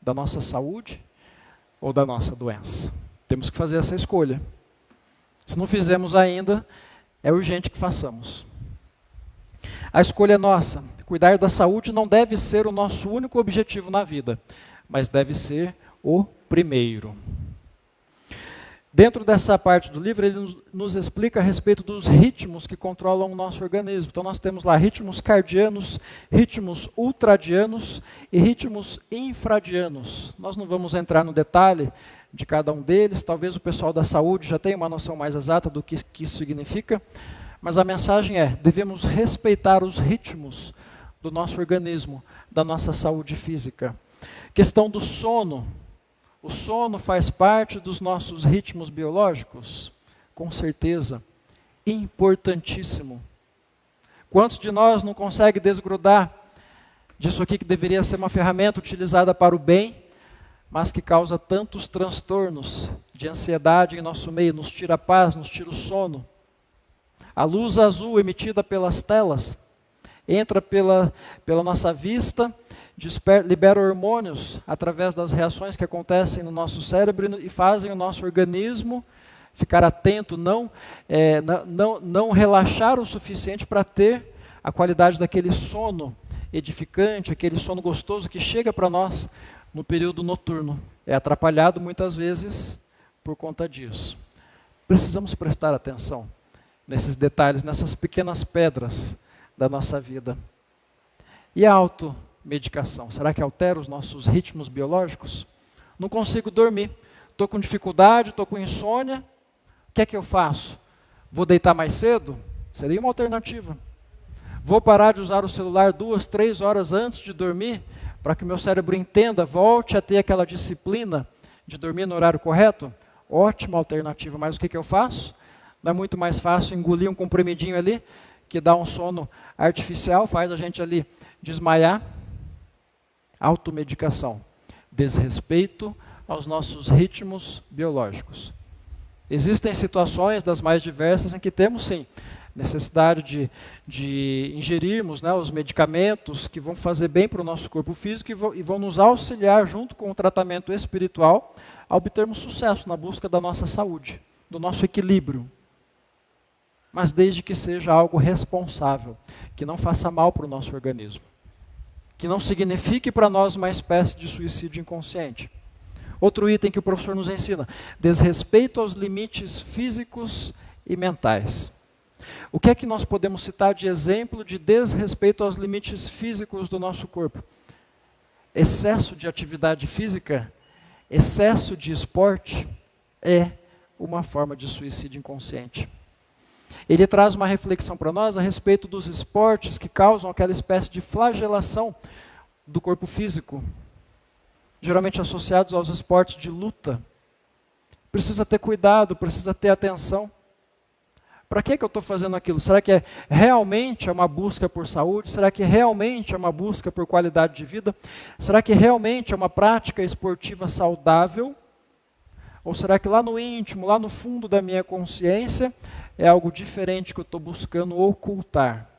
Da nossa saúde ou da nossa doença? Temos que fazer essa escolha. Se não fizemos ainda, é urgente que façamos. A escolha é nossa. Cuidar da saúde não deve ser o nosso único objetivo na vida, mas deve ser o primeiro. Dentro dessa parte do livro, ele nos explica a respeito dos ritmos que controlam o nosso organismo. Então, nós temos lá ritmos cardianos, ritmos ultradianos e ritmos infradianos. Nós não vamos entrar no detalhe de cada um deles, talvez o pessoal da saúde já tenha uma noção mais exata do que isso significa, mas a mensagem é: devemos respeitar os ritmos do nosso organismo, da nossa saúde física. Questão do sono. O sono faz parte dos nossos ritmos biológicos? Com certeza. Importantíssimo. Quantos de nós não conseguem desgrudar disso aqui que deveria ser uma ferramenta utilizada para o bem, mas que causa tantos transtornos de ansiedade em nosso meio, nos tira a paz, nos tira o sono? A luz azul emitida pelas telas entra pela nossa vista, libera hormônios através das reações que acontecem no nosso cérebro e fazem o nosso organismo ficar atento, não relaxar o suficiente para ter a qualidade daquele sono edificante, aquele sono gostoso que chega para nós no período noturno. É atrapalhado muitas vezes por conta disso. Precisamos prestar atenção nesses detalhes, nessas pequenas pedras da nossa vida. E a automedicação, será que altera os nossos ritmos biológicos? Não consigo dormir, estou com dificuldade, estou com insônia, o que é que eu faço? Vou deitar mais cedo? Seria uma alternativa. Vou parar de usar o celular 2, 3 horas antes de dormir, para que o meu cérebro entenda, volte a ter aquela disciplina de dormir no horário correto? Ótima alternativa, mas o que eu faço? Não é muito mais fácil engolir um comprimidinho ali, que dá um sono artificial, faz a gente ali desmaiar? Automedicação, desrespeito aos nossos ritmos biológicos. Existem situações das mais diversas em que temos, sim, necessidade de ingerirmos, né, os medicamentos que vão fazer bem para o nosso corpo físico e vão nos auxiliar, junto com o tratamento espiritual, a obtermos sucesso na busca da nossa saúde, do nosso equilíbrio. Mas desde que seja algo responsável, que não faça mal para o nosso organismo, que não signifique para nós uma espécie de suicídio inconsciente. Outro item que o professor nos ensina: desrespeito aos limites físicos e mentais. O que é que nós podemos citar de exemplo de desrespeito aos limites físicos do nosso corpo? Excesso de atividade física, excesso de esporte é uma forma de suicídio inconsciente. Ele traz uma reflexão para nós a respeito dos esportes que causam aquela espécie de flagelação do corpo físico. geralmente associados aos esportes de luta. Precisa ter cuidado, precisa ter atenção. Para que eu estou fazendo aquilo? Será que realmente é uma busca por saúde? Será que realmente é uma busca por qualidade de vida? Será que realmente é uma prática esportiva saudável? Ou será que lá no íntimo, lá no fundo da minha consciência, é algo diferente que eu estou buscando ocultar,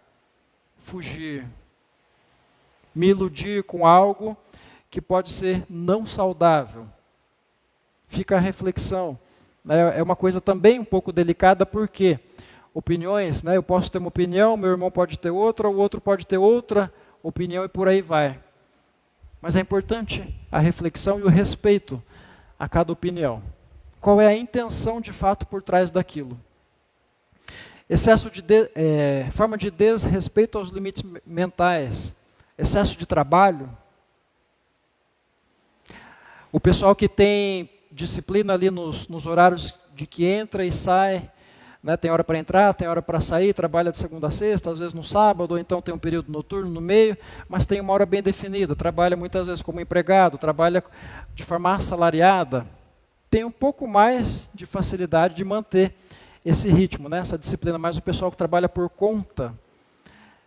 fugir, me iludir com algo que pode ser não saudável? Fica a reflexão. É uma coisa também um pouco delicada, porque opiniões, eu posso ter uma opinião, meu irmão pode ter outra, o outro pode ter outra opinião e por aí vai. Mas é importante a reflexão e o respeito a cada opinião. Qual é a intenção de fato por trás daquilo? Excesso de forma de desrespeito aos limites mentais, excesso de trabalho. O pessoal que tem disciplina ali nos horários de que entra e sai, tem hora para entrar, tem hora para sair, trabalha de segunda a sexta, às vezes no sábado, ou então tem um período noturno no meio, mas tem uma hora bem definida, trabalha muitas vezes como empregado, trabalha de forma assalariada, tem um pouco mais de facilidade de manter esse ritmo, essa disciplina, mas o pessoal que trabalha por conta,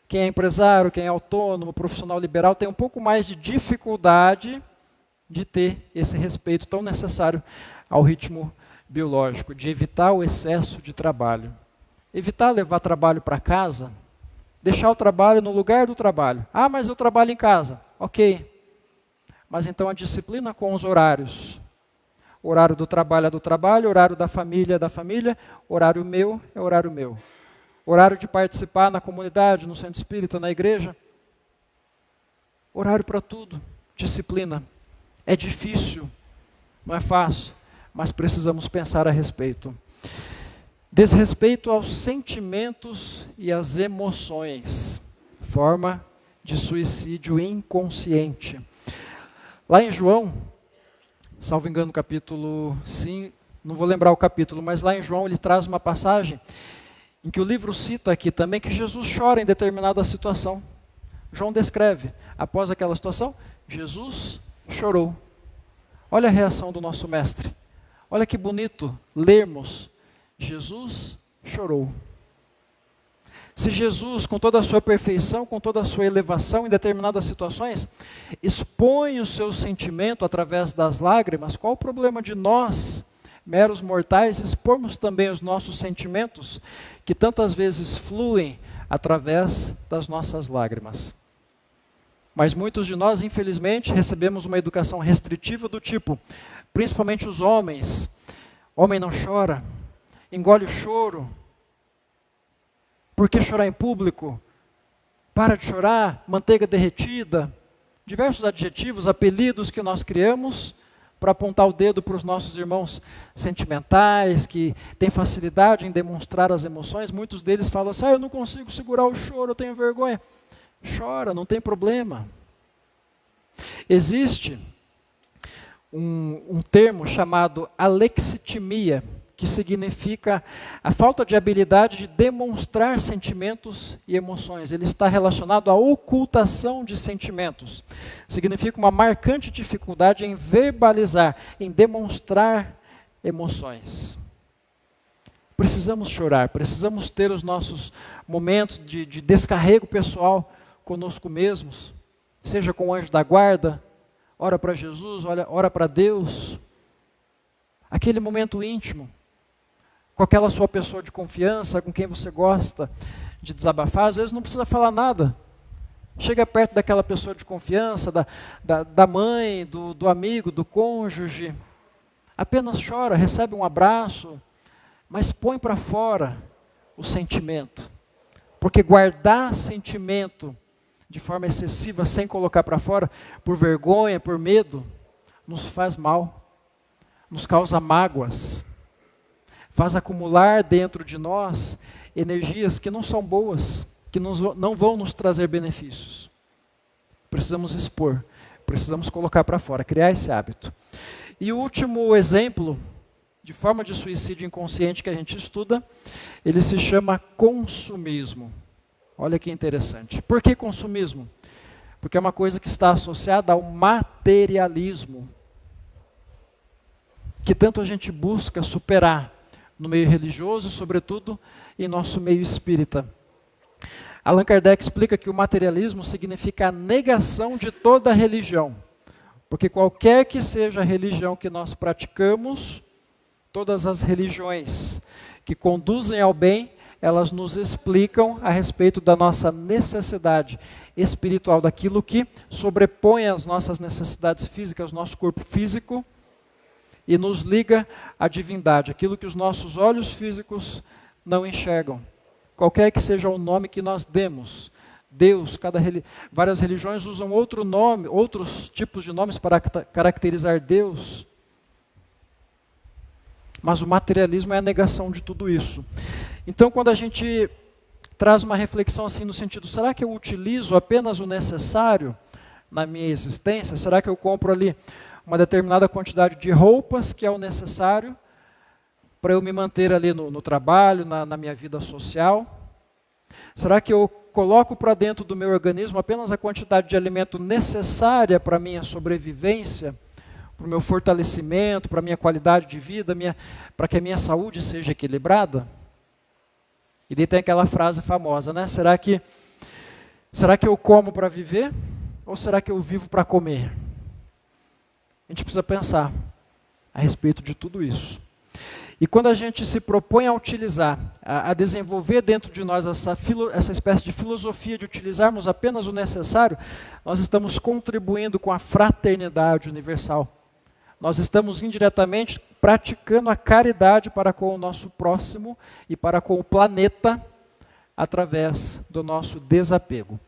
quem é empresário, quem é autônomo, profissional liberal, tem um pouco mais de dificuldade de ter esse respeito tão necessário ao ritmo biológico, de evitar o excesso de trabalho. Evitar levar trabalho para casa, deixar o trabalho no lugar do trabalho. Ah, mas eu trabalho em casa. Ok. Mas então a disciplina com os horários. O horário do trabalho é do trabalho, horário da família é da família, horário meu é horário meu. Horário de participar na comunidade, no centro espírita, na igreja. Horário para tudo. Disciplina. É difícil, não é fácil, mas precisamos pensar a respeito. Desrespeito aos sentimentos e às emoções, forma de suicídio inconsciente. Lá em João, salvo engano, capítulo 5, não vou lembrar o capítulo, mas lá em João ele traz uma passagem em que o livro cita aqui também que Jesus chora em determinada situação. João descreve, após aquela situação, Jesus chorou. Olha a reação do nosso mestre. Olha que bonito lermos. Jesus chorou. Se Jesus, com toda a sua perfeição, com toda a sua elevação em determinadas situações, expõe o seu sentimento através das lágrimas, qual o problema de nós, meros mortais, expormos também os nossos sentimentos, que tantas vezes fluem através das nossas lágrimas? Mas muitos de nós, infelizmente, recebemos uma educação restritiva do tipo, principalmente os homens, homem não chora, engole o choro. Por que chorar em público? Para de chorar, manteiga derretida. Diversos adjetivos, apelidos que nós criamos para apontar o dedo para os nossos irmãos sentimentais, que têm facilidade em demonstrar as emoções. Muitos deles falam assim, eu não consigo segurar o choro, eu tenho vergonha. Chora, não tem problema. Existe um termo chamado alexitimia, que significa a falta de habilidade de demonstrar sentimentos e emoções. Ele está relacionado à ocultação de sentimentos. Significa uma marcante dificuldade em verbalizar, em demonstrar emoções. Precisamos chorar, precisamos ter os nossos momentos de descarrego pessoal conosco mesmos, seja com o anjo da guarda, ora para Jesus, ora para Deus, aquele momento íntimo, com aquela sua pessoa de confiança, com quem você gosta de desabafar. Às vezes não precisa falar nada, chega perto daquela pessoa de confiança, da mãe, do amigo, do cônjuge, apenas chora, recebe um abraço, mas põe para fora o sentimento, porque guardar sentimento de forma excessiva, sem colocar para fora, por vergonha, por medo, nos faz mal, nos causa mágoas, faz acumular dentro de nós energias que não são boas, que não vão nos trazer benefícios. Precisamos expor, precisamos colocar para fora, criar esse hábito. E o último exemplo de forma de suicídio inconsciente que a gente estuda, ele se chama consumismo. Olha que interessante. Por que consumismo? porque é uma coisa que está associada ao materialismo, que tanto a gente busca superar no meio religioso e, sobretudo, em nosso meio espírita. Allan Kardec explica que o materialismo significa a negação de toda religião, porque qualquer que seja a religião que nós praticamos, todas as religiões que conduzem ao bem, elas nos explicam a respeito da nossa necessidade espiritual, daquilo que sobrepõe as nossas necessidades físicas, nosso corpo físico, e nos liga à divindade, aquilo que os nossos olhos físicos não enxergam. Qualquer que seja o nome que nós demos, Deus, várias religiões usam outro nome, outros tipos de nomes para caracterizar Deus. Mas o materialismo é a negação de tudo isso. Então, quando a gente traz uma reflexão assim no sentido, será que eu utilizo apenas o necessário na minha existência? Será que eu compro ali uma determinada quantidade de roupas que é o necessário para eu me manter ali no trabalho, na minha vida social? Será que eu coloco para dentro do meu organismo apenas a quantidade de alimento necessária para a minha sobrevivência, para o meu fortalecimento, para a minha qualidade de vida, para que a minha saúde seja equilibrada? E daí tem aquela frase famosa, né? Será que eu como para viver ou será que eu vivo para comer? A gente precisa pensar a respeito de tudo isso. E quando a gente se propõe a utilizar, a desenvolver dentro de nós essa espécie de filosofia de utilizarmos apenas o necessário, nós estamos contribuindo com a fraternidade universal. Nós estamos indiretamente praticando a caridade para com o nosso próximo e para com o planeta através do nosso desapego.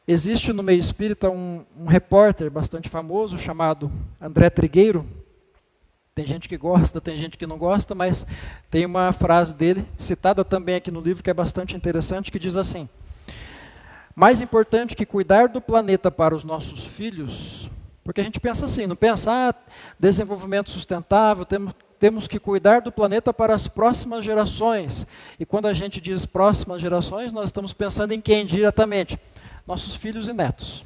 Existe no meio espírita um repórter bastante famoso chamado André Trigueiro. Tem gente que gosta, tem gente que não gosta, mas tem uma frase dele, citada também aqui no livro, que é bastante interessante, que diz assim: mais importante que cuidar do planeta para os nossos filhos, porque a gente pensa assim, não pensa, desenvolvimento sustentável, temos que cuidar do planeta para as próximas gerações. E quando a gente diz próximas gerações, nós estamos pensando em quem diretamente? Nossos filhos e netos.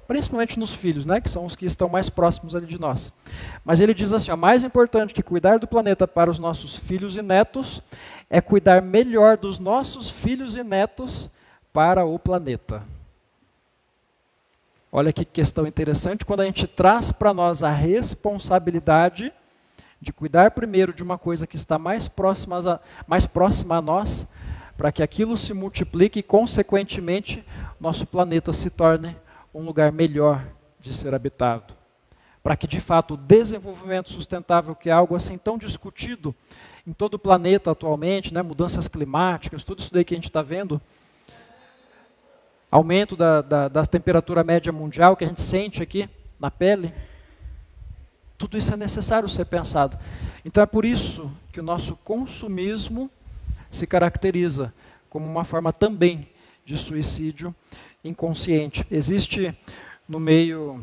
Principalmente nos filhos, né, que são os que estão mais próximos ali de nós. Mas ele diz assim, mais importante que cuidar do planeta para os nossos filhos e netos é cuidar melhor dos nossos filhos e netos para o planeta. Olha que questão interessante, quando a gente traz para nós a responsabilidade de cuidar primeiro de uma coisa que está mais próxima a nós, para que aquilo se multiplique e, consequentemente, nosso planeta se torne um lugar melhor de ser habitado. Para que, de fato, o desenvolvimento sustentável, que é algo assim tão discutido em todo o planeta atualmente, né, mudanças climáticas, tudo isso daí que a gente está vendo, aumento da temperatura média mundial que a gente sente aqui na pele, tudo isso é necessário ser pensado. Então é por isso que o nosso consumismo se caracteriza como uma forma também de suicídio inconsciente. Existe no meio,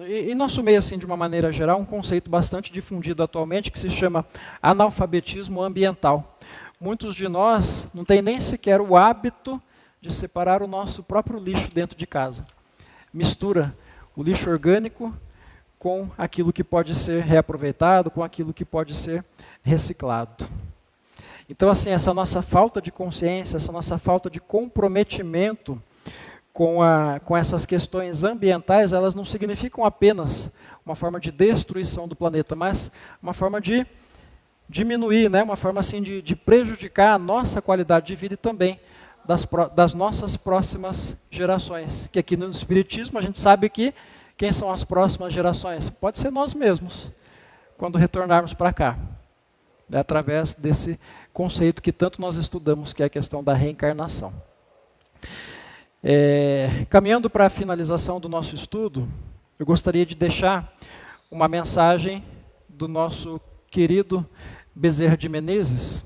em nosso meio assim de uma maneira geral, um conceito bastante difundido atualmente que se chama analfabetismo ambiental. Muitos de nós não têm nem sequer o hábito de separar o nosso próprio lixo dentro de casa. Mistura o lixo orgânico com aquilo que pode ser reaproveitado, com aquilo que pode ser reciclado. Então, assim, essa nossa falta de consciência, essa nossa falta de comprometimento com essas questões ambientais, elas não significam apenas uma forma de destruição do planeta, mas uma forma de diminuir, né? Uma forma assim de prejudicar a nossa qualidade de vida e também das nossas próximas gerações. Que aqui no Espiritismo a gente sabe que quem são as próximas gerações? Pode ser nós mesmos, quando retornarmos para cá, né? Através desse conceito que tanto nós estudamos, que é a questão da reencarnação. Caminhando para a finalização do nosso estudo, eu gostaria de deixar uma mensagem do nosso querido Bezerra de Menezes,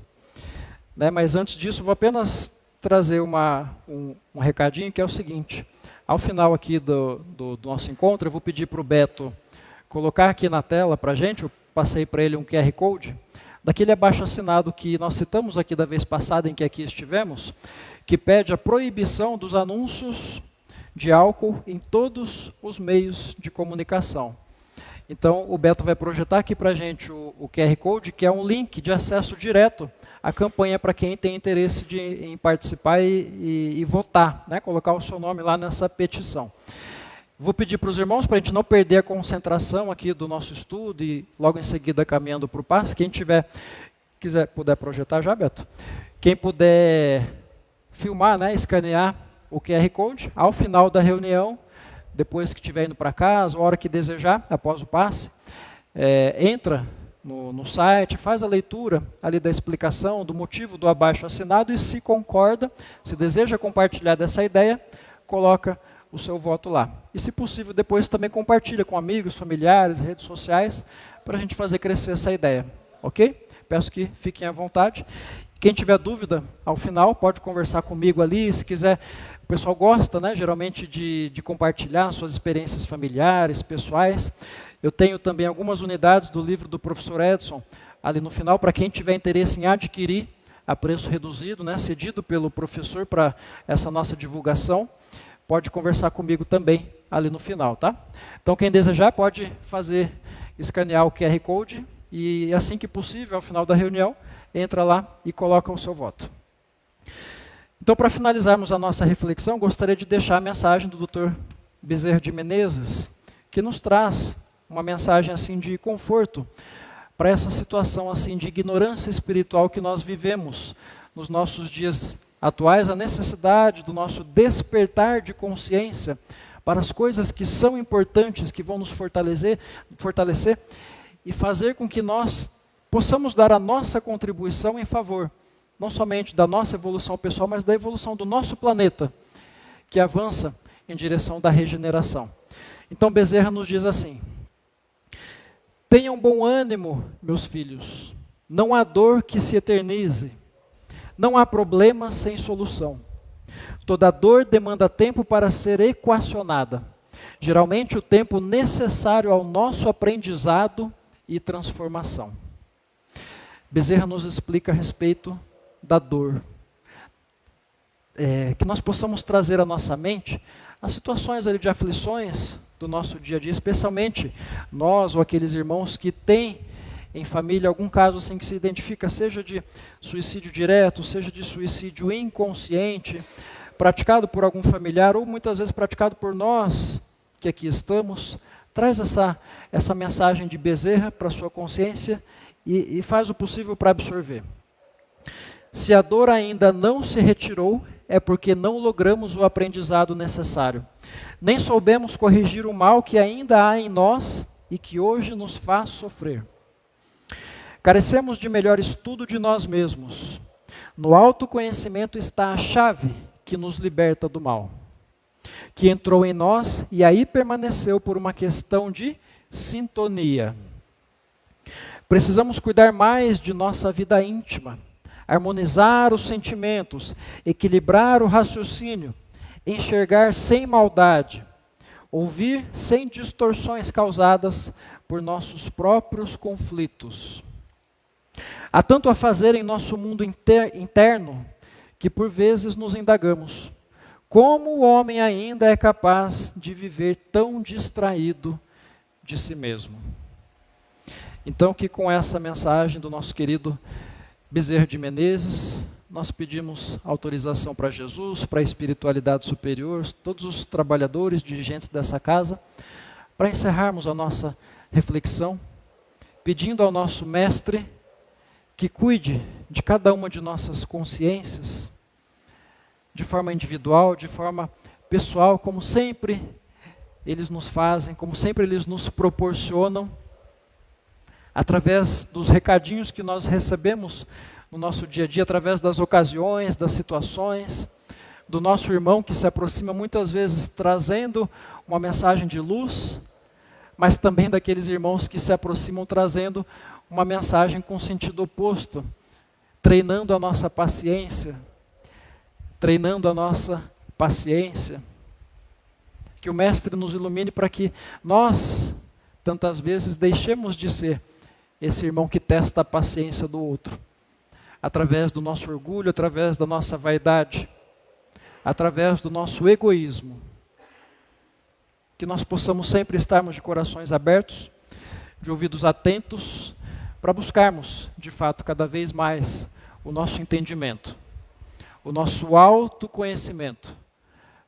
né? Mas antes disso, vou apenas trazer um recadinho, que é o seguinte: ao final aqui do nosso encontro, eu vou pedir para o Beto colocar aqui na tela para a gente, eu passei para ele um QR Code, daquele abaixo-assinado que nós citamos aqui da vez passada em que aqui estivemos, que pede a proibição dos anúncios de álcool em todos os meios de comunicação. Então, o Beto vai projetar aqui para a gente o QR Code, que é um link de acesso direto à campanha para quem tem interesse em participar e votar, né? Colocar o seu nome lá nessa petição. Vou pedir para os irmãos, para a gente não perder a concentração aqui do nosso estudo e logo em seguida caminhando para o passe. Quem puder projetar já, Beto. Quem puder filmar, né, escanear o QR Code, ao final da reunião, depois que estiver indo para casa, a hora que desejar, após o passe, entra no site, faz a leitura ali da explicação, do motivo do abaixo-assinado e se concorda, se deseja compartilhar dessa ideia, coloca o seu voto lá. E se possível, depois também compartilha com amigos, familiares, redes sociais, para a gente fazer crescer essa ideia, ok? Peço que fiquem à vontade. Quem tiver dúvida, ao final, pode conversar comigo ali, se quiser. O pessoal gosta, né, geralmente, de compartilhar suas experiências familiares, pessoais. Eu tenho também algumas unidades do livro do professor Edson, ali no final, para quem tiver interesse em adquirir a preço reduzido, né, cedido pelo professor para essa nossa divulgação, pode conversar comigo também ali no final, tá? Então, quem desejar pode escanear o QR Code e, assim que possível, ao final da reunião, entra lá e coloca o seu voto. Então, para finalizarmos a nossa reflexão, gostaria de deixar a mensagem do Dr. Bezerra de Menezes, que nos traz uma mensagem assim de conforto para essa situação assim de ignorância espiritual que nós vivemos nos nossos dias atuais, a necessidade do nosso despertar de consciência para as coisas que são importantes, que vão nos fortalecer e fazer com que nós possamos dar a nossa contribuição em favor não somente da nossa evolução pessoal, mas da evolução do nosso planeta, que avança em direção da regeneração. Então Bezerra nos diz assim: tenham bom ânimo, meus filhos, não há dor que se eternize, não há problema sem solução. Toda dor demanda tempo para ser equacionada, geralmente o tempo necessário ao nosso aprendizado e transformação. Bezerra nos explica a respeito da dor. Que nós possamos trazer à nossa mente as situações ali de aflições do nosso dia a dia, especialmente nós ou aqueles irmãos que têm em família algum caso assim que se identifica, seja de suicídio direto, seja de suicídio inconsciente, praticado por algum familiar ou muitas vezes praticado por nós que aqui estamos. Traz essa mensagem de Bezerra para a sua consciência e faz o possível para absorver. Se a dor ainda não se retirou, é porque não logramos o aprendizado necessário. Nem soubemos corrigir o mal que ainda há em nós e que hoje nos faz sofrer. Carecemos de melhor estudo de nós mesmos. No autoconhecimento está a chave que nos liberta do mal, que entrou em nós e aí permaneceu por uma questão de sintonia. Precisamos cuidar mais de nossa vida íntima, harmonizar os sentimentos, equilibrar o raciocínio, enxergar sem maldade, ouvir sem distorções causadas por nossos próprios conflitos. Há tanto a fazer em nosso mundo interno que por vezes nos indagamos: como o homem ainda é capaz de viver tão distraído de si mesmo? Então, que com essa mensagem do nosso querido Bezerra de Menezes, nós pedimos autorização para Jesus, para a espiritualidade superior, todos os trabalhadores, dirigentes dessa casa, para encerrarmos a nossa reflexão, pedindo ao nosso Mestre que cuide de cada uma de nossas consciências, de forma individual, de forma pessoal, como sempre eles nos fazem, como sempre eles nos proporcionam, através dos recadinhos que nós recebemos no nosso dia a dia, através das ocasiões, das situações, do nosso irmão que se aproxima muitas vezes trazendo uma mensagem de luz, mas também daqueles irmãos que se aproximam trazendo uma mensagem com sentido oposto, treinando a nossa paciência, que o Mestre nos ilumine para que nós, tantas vezes, deixemos de ser esse irmão que testa a paciência do outro, através do nosso orgulho, através da nossa vaidade, através do nosso egoísmo, que nós possamos sempre estarmos de corações abertos, de ouvidos atentos, para buscarmos, de fato, cada vez mais o nosso entendimento, o nosso autoconhecimento,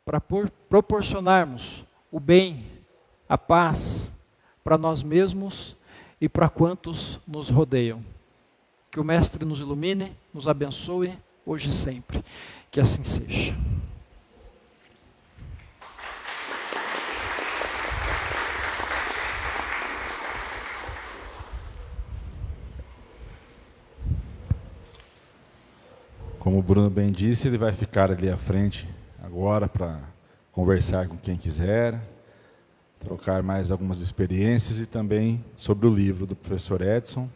para proporcionarmos o bem, a paz, para nós mesmos e para quantos nos rodeiam. Que o Mestre nos ilumine, nos abençoe, hoje e sempre. Que assim seja. Como o Bruno bem disse, ele vai ficar ali à frente agora para conversar com quem quiser, trocar mais algumas experiências e também sobre o livro do professor Edson.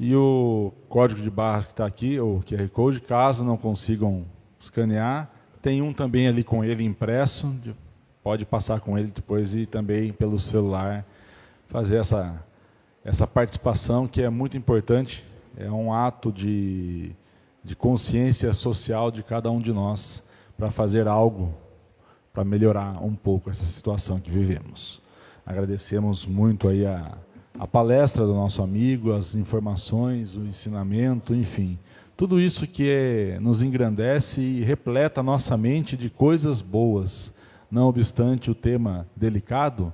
E o código de barras que está aqui, o QR Code, caso não consigam escanear, tem um também ali com ele impresso, pode passar com ele depois e também pelo celular fazer essa participação que é muito importante, é um ato de consciência social de cada um de nós para fazer algo para melhorar um pouco essa situação que vivemos. Agradecemos muito aí a palestra do nosso amigo, as informações, o ensinamento, enfim, tudo isso que nos engrandece e repleta a nossa mente de coisas boas, não obstante o tema delicado,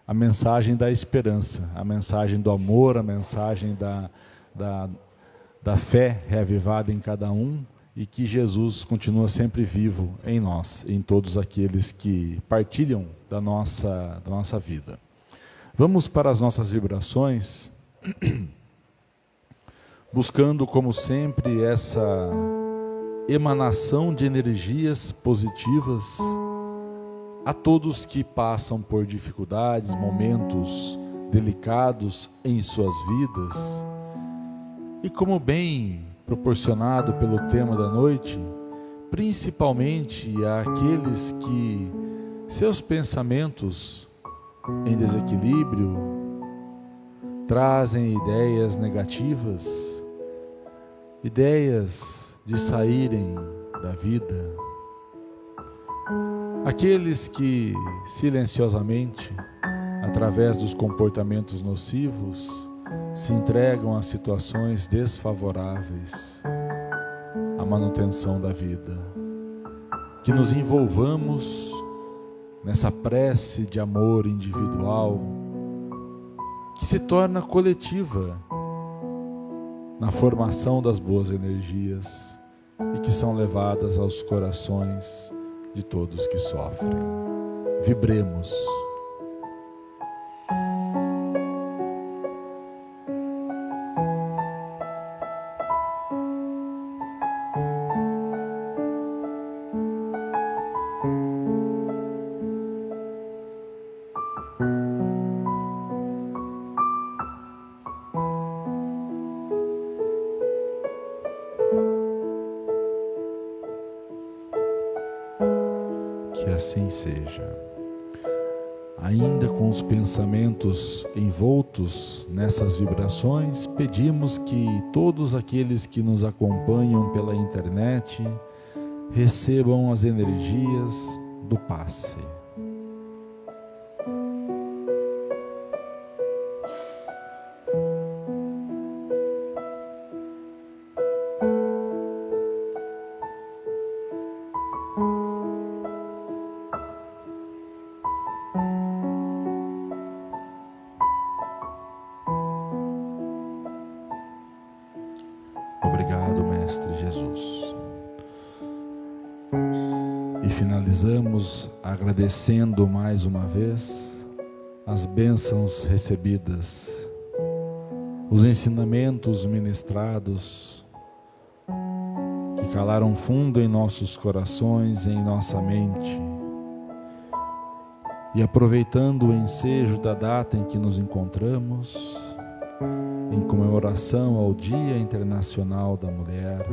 a mensagem da esperança, a mensagem do amor, a mensagem da fé reavivada em cada um e que Jesus continua sempre vivo em nós, em todos aqueles que partilham da nossa vida. Vamos para as nossas vibrações, buscando, como sempre, essa emanação de energias positivas a todos que passam por dificuldades, momentos delicados em suas vidas. E como bem proporcionado pelo tema da noite, principalmente àqueles que seus pensamentos em desequilíbrio trazem ideias negativas, ideias de saírem da vida. Aqueles que silenciosamente, através dos comportamentos nocivos, se entregam a situações desfavoráveis à manutenção da vida. Que nos envolvamos nessa prece de amor individual, que se torna coletiva na formação das boas energias e que são levadas aos corações de todos que sofrem. Vibremos. Que assim seja. Ainda com os pensamentos envoltos nessas vibrações, pedimos que todos aqueles que nos acompanham pela internet recebam as energias do passe. Obrigado, Mestre Jesus. E finalizamos agradecendo mais uma vez as bênçãos recebidas, os ensinamentos ministrados, que calaram fundo em nossos corações e em nossa mente. E aproveitando o ensejo da data em que nos encontramos, em comemoração ao Dia Internacional da Mulher,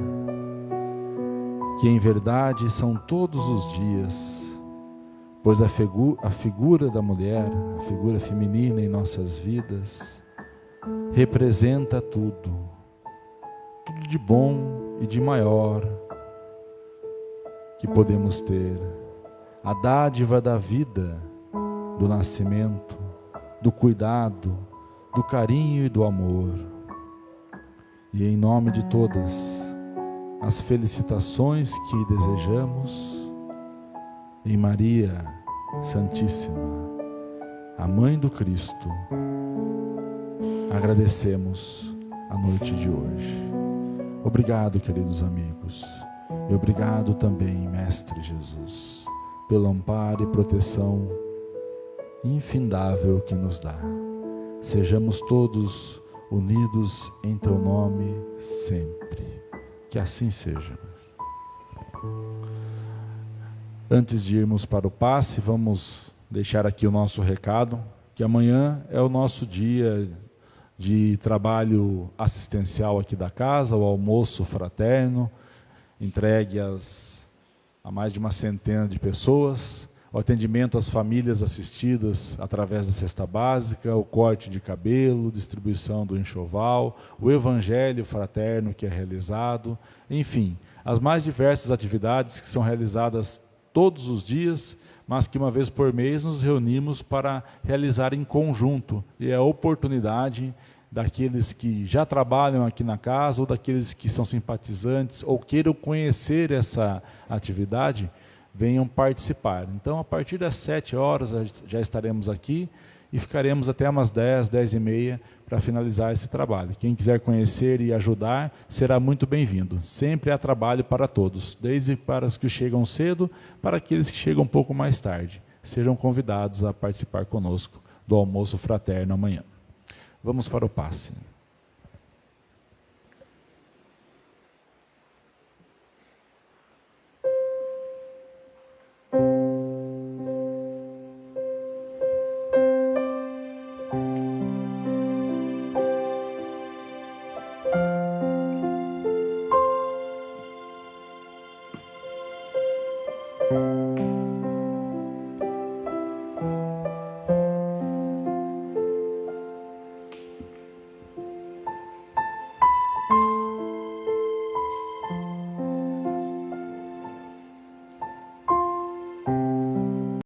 que em verdade são todos os dias, pois a figura da mulher, a figura feminina em nossas vidas, representa tudo de bom e de maior que podemos ter. A dádiva da vida do nascimento, do cuidado, do carinho e do amor. E em nome de todas as felicitações que desejamos, em Maria Santíssima, a Mãe do Cristo, agradecemos a noite de hoje. Obrigado, queridos amigos, e obrigado também, Mestre Jesus, pelo amparo e proteção infindável que nos dá. Sejamos todos unidos em Teu nome sempre. Que assim seja. Antes de irmos para o passe, vamos deixar aqui o nosso recado, que amanhã é o nosso dia de trabalho assistencial aqui da casa, o almoço fraterno, entregue a mais de uma centena de pessoas, o atendimento às famílias assistidas através da cesta básica, o corte de cabelo, distribuição do enxoval, o evangelho fraterno que é realizado, enfim, as mais diversas atividades que são realizadas todos os dias, mas que uma vez por mês nos reunimos para realizar em conjunto. E é a oportunidade daqueles que já trabalham aqui na casa, ou daqueles que são simpatizantes, ou queiram conhecer essa atividade, venham participar. Então, a partir das 7 horas já estaremos aqui e ficaremos até umas 10, 10 e meia para finalizar esse trabalho. Quem quiser conhecer e ajudar, será muito bem-vindo. Sempre há trabalho para todos, desde para os que chegam cedo, para aqueles que chegam um pouco mais tarde. Sejam convidados a participar conosco do almoço fraterno amanhã. Vamos para o passe.